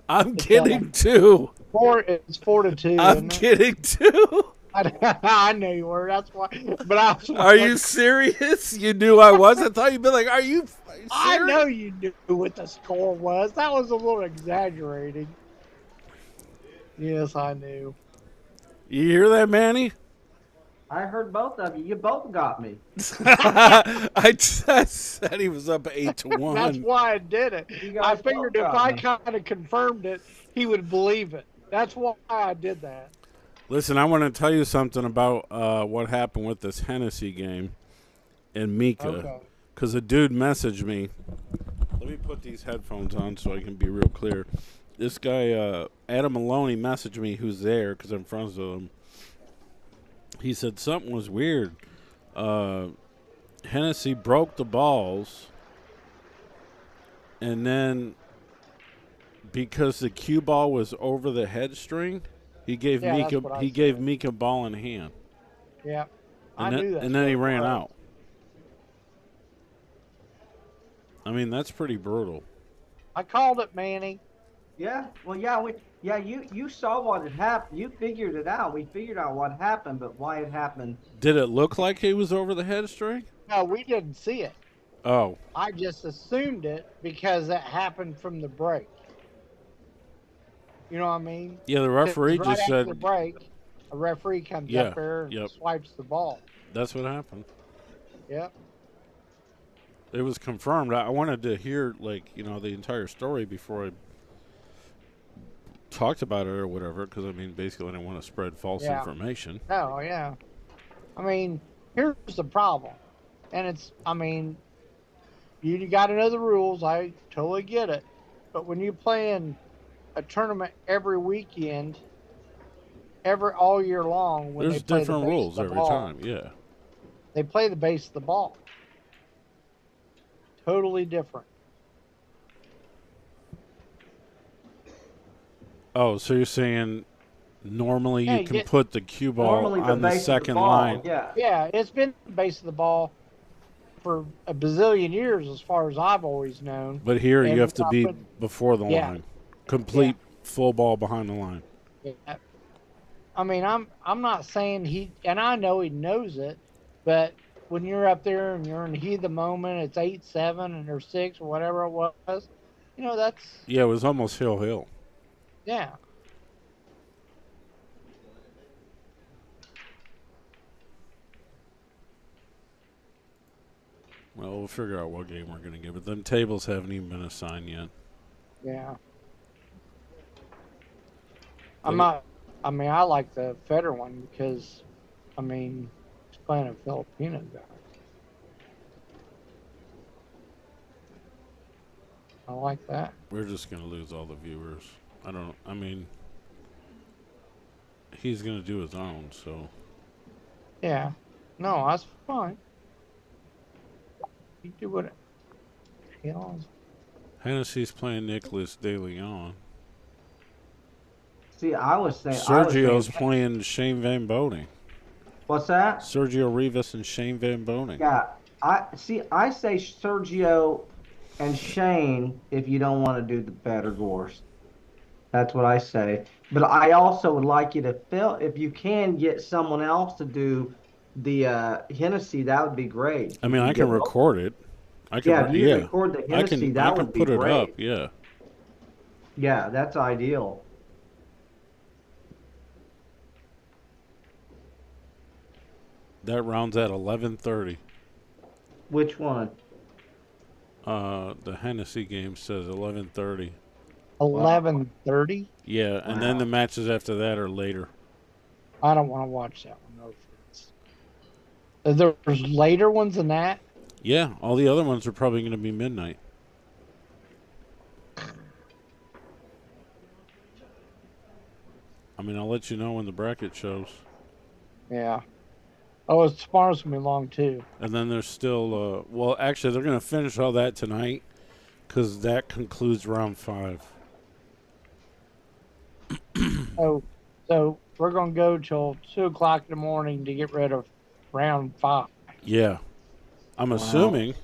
I'm kidding too. It's 4-2. I'm kidding too. I know you were. That's why. But I was Are you serious? You knew I was. I thought you'd be like, "Are you serious?" I know you knew what the score was. That was a little exaggerating. Yes, I knew. You hear that, Manny? I heard both of you. You both got me. I said he was up 8-1. That's why I did it. You guys I figured both if got I me. kind of confirmed it, he would believe it. That's why I did that. Listen, I want to tell you something about what happened with this Hennessy game and Mika. Okay. Because a dude messaged me. Let me put these headphones on so I can be real clear. This guy, Adam Maloney, messaged me, who's there because I'm friends with him. He said something was weird. Hennessy broke the balls, and then because the cue ball was over the head string, he gave Yeah, that's Mika what I he gave said. Mika ball in hand, Yeah. I and knew then, that. and then he what it ran was. out. I mean, that's pretty brutal. I called it, Manny. Yeah. Well, yeah. You saw what had happened. You figured it out. We figured out what happened, but why it happened. Did it look like he was over the head string? No, we didn't see it. Oh, I just assumed it because that happened from the break. You know what I mean? yeah. The 'Cause referee right just after said the break, a referee comes Yeah, up there and yep. swipes the ball. that's what happened. Yep. It was confirmed. I wanted to hear, the entire story before I talked about it or whatever, because, I mean, basically I didn't want to spread false Yeah. information. No, yeah. I mean, here's the problem. And it's, I mean, you got to know the rules. I totally get it. But when you're playing a tournament every weekend, all year long, when There's they play the different base rules of the every ball, time, yeah. they play the base of the ball. Totally different. Oh, so you're saying normally Yeah, you you can get- put the cue ball Normally, on the base of second ball, line, Yeah. Yeah, it's been the base of the ball for a bazillion years, as far as I've always known. but here And you have to I be put- before the Yeah. line. Complete full ball behind the line. Yeah. I mean, I'm not saying and I know he knows it, but when you're up there and you're in the heat of the moment, it's 8-7 and there's 6 or whatever it was. That's Yeah, it was almost hill. yeah. Well, we'll figure out what game we're going to give it. Them tables haven't even been assigned yet. Yeah. I'm not. I mean, I like the Feder one because, I mean, he's playing a Filipino guy. I like that. We're just going to lose all the viewers. I mean, he's going to do his own, so. Yeah. No, that's fine. You do what? Hell. Hennessy's playing Nicholas De Leon. See, I was saying. Sergio's playing Shane Van Boning. What's that? Sergio Rivas and Shane Van Boning. Yeah. I say Sergio and Shane if you don't want to do the better Gorse. That's what I say. But I also would like you to if you can get someone else to do the Hennessy, that would be great. I mean, I can record it. If you record the Hennessy, that would be put it great. up. Yeah. Yeah, that's ideal. That round's at 11:30. Which one? The Hennessy game says 11:30. 11:30. Yeah, and then the matches after that are later. I don't want to watch that one. No offense. There's later ones than that. Yeah, all the other ones are probably going to be midnight. I mean, I'll let you know when the bracket shows. Yeah. Oh, tomorrow's gonna be long too. And then there's still, well, actually, they're going to finish all that tonight because that concludes round 5. So we're gonna go till 2 o'clock in the morning to get rid of round 5. Yeah. I'm Wow. assuming.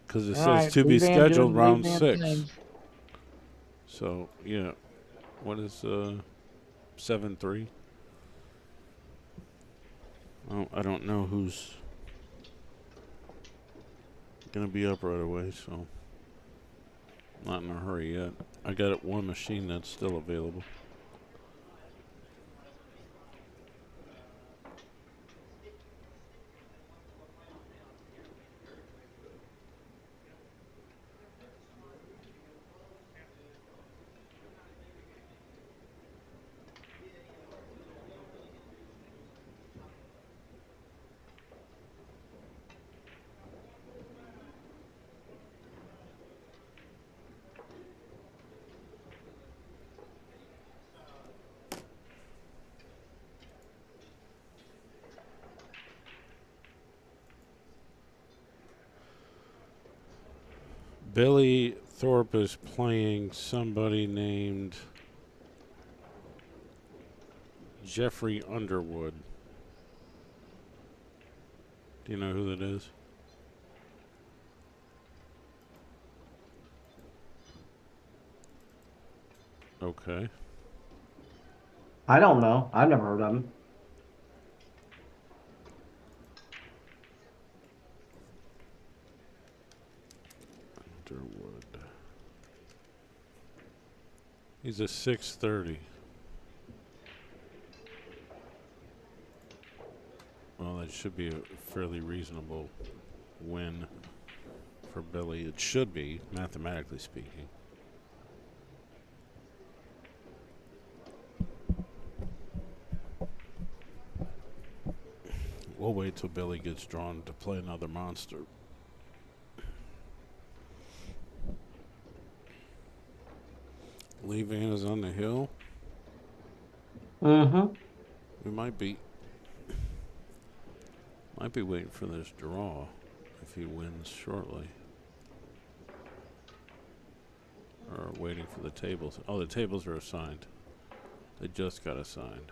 Because it All says right, to be Big Van scheduled doing round Big Van 6. things. So, yeah. What is 7-3? Oh, I don't know who's going to be up right away, so not in a hurry yet. I got one machine that's still available. Billy Thorpe is playing somebody named Jeffrey Underwood. Do you know who that is? Okay. I don't know. I've never heard of him. Underwood. He's a 630. Well, that should be a fairly reasonable win for Billy. It should be, mathematically speaking. We'll wait till Billy gets drawn to play another monster. Lee Van is on the hill. Mm-hmm. We might be waiting for this draw if he wins shortly. Or waiting for the tables. Oh, the tables are assigned. They just got assigned.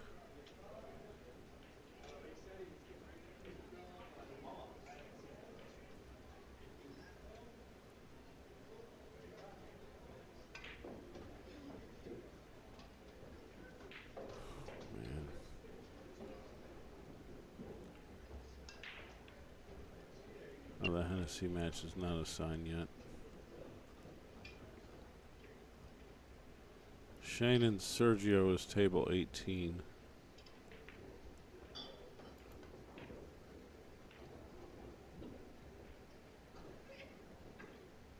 Man. Oh, the Hennessy match is not assigned yet. Shane and Sergio is table 18.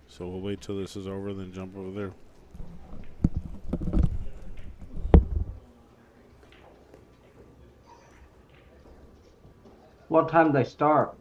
So we'll wait till this is over, then jump over there. What time do they start?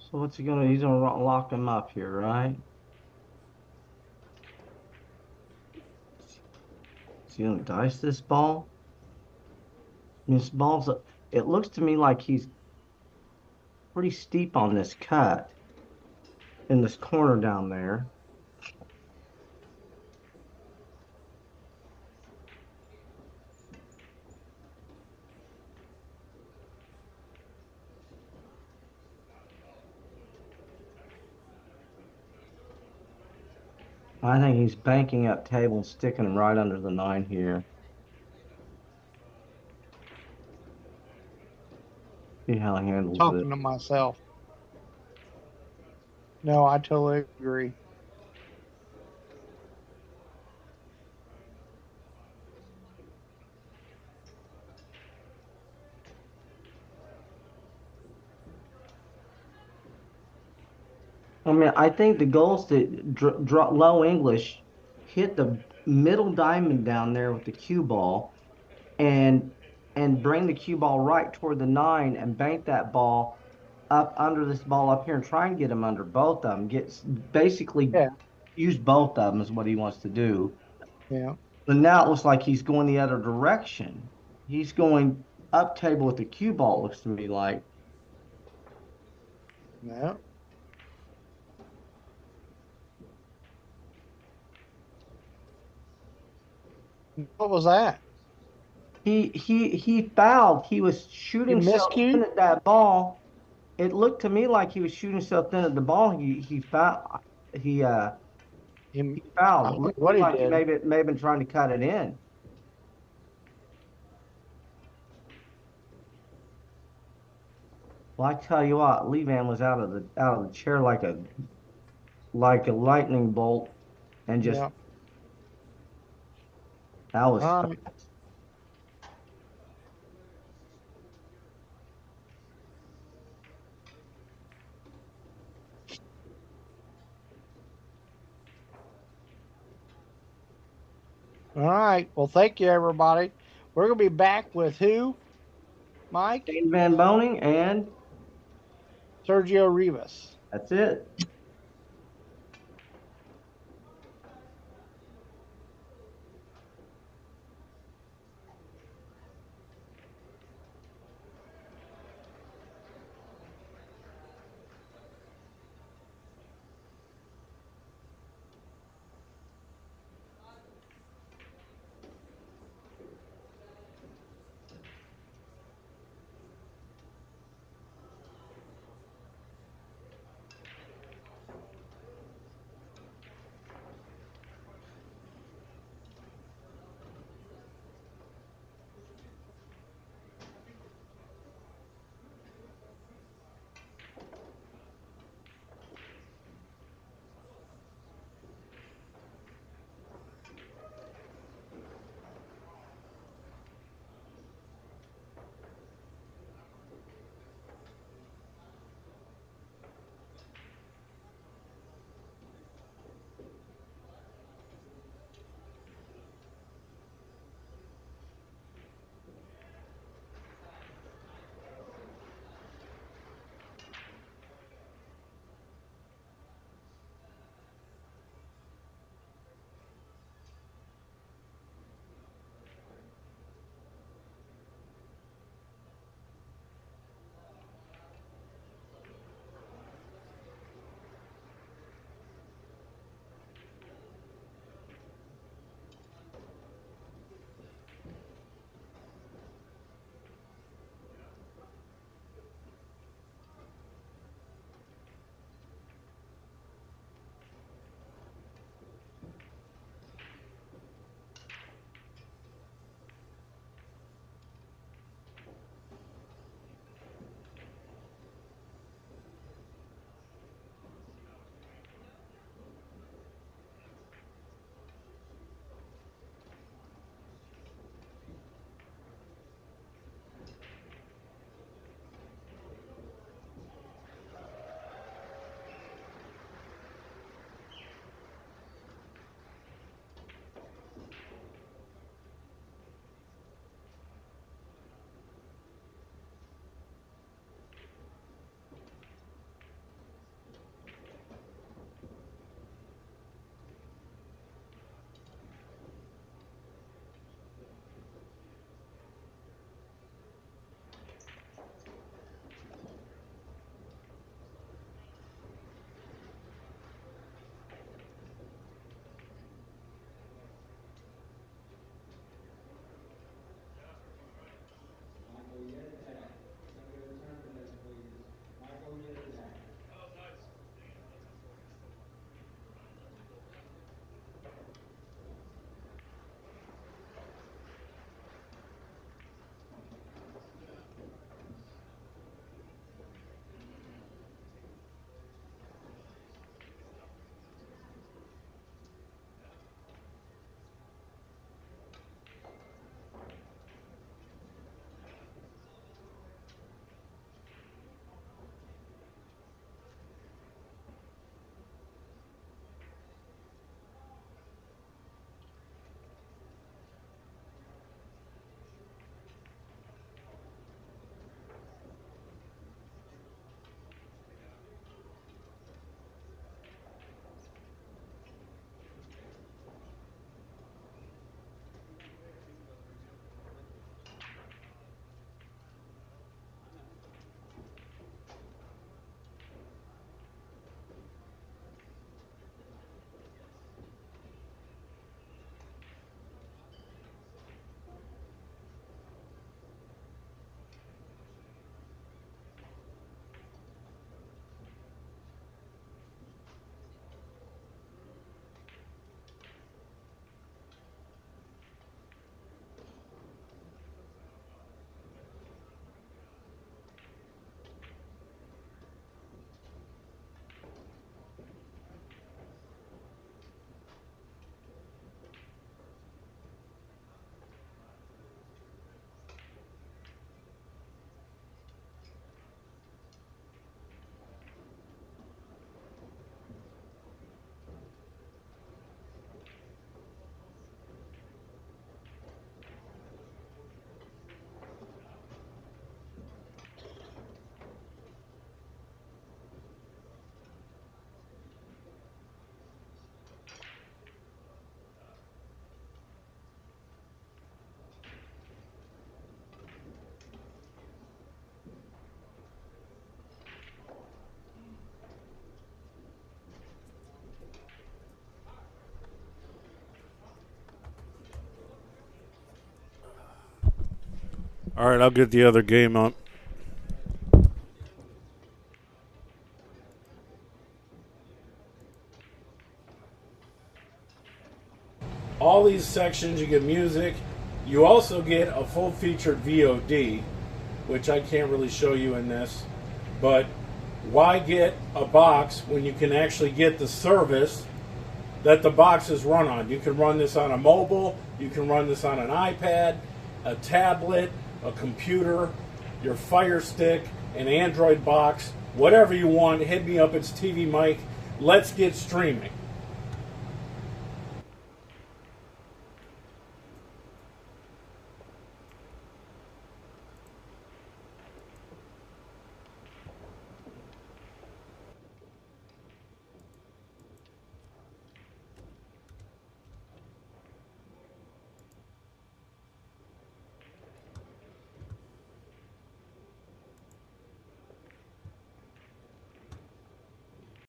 So what's he gonna? He's gonna lock him up here, right? Is he gonna dice this ball? This ball's, it looks to me like he's pretty steep on this cut in this corner down there. I think he's banking up table and sticking right under the 9 here. See how he handles it. Talking to myself. No, I totally agree. I mean, I think the goal is to draw low English, hit the middle diamond down there with the cue ball, and bring the cue ball right toward the 9 and bank that ball up under this ball up here and try and get him under both of them. Basically Yeah, use both of them is what he wants to do. yeah, But now it looks like he's going the other direction. He's going up table with the cue ball, it looks to me like. yeah. What was that? He fouled. He was You shooting himself in miscued? at that ball. It looked to me like he was shooting himself in at the ball. He fouled. He uh You, he I fouled. It don't know looked to what me he like he did. may have been trying to cut it in. Well, I tell you what, Levan was out of the chair like a lightning bolt, and just Yeah. that was All right. fast. All right. Well, thank you, everybody. We're going to be back with who? Mike? Dane Van Boning, and Sergio Rivas. that's it. All right, I'll get the other game up. All these sections, you get music. You also get a full-featured VOD, which I can't really show you in this. But why get a box when you can actually get the service that the box is run on? You can run this on a mobile. You can run this on an iPad, a tablet, a computer, your Fire Stick, an Android box, whatever you want. Hit me up. It's TvMike. Let's get streaming.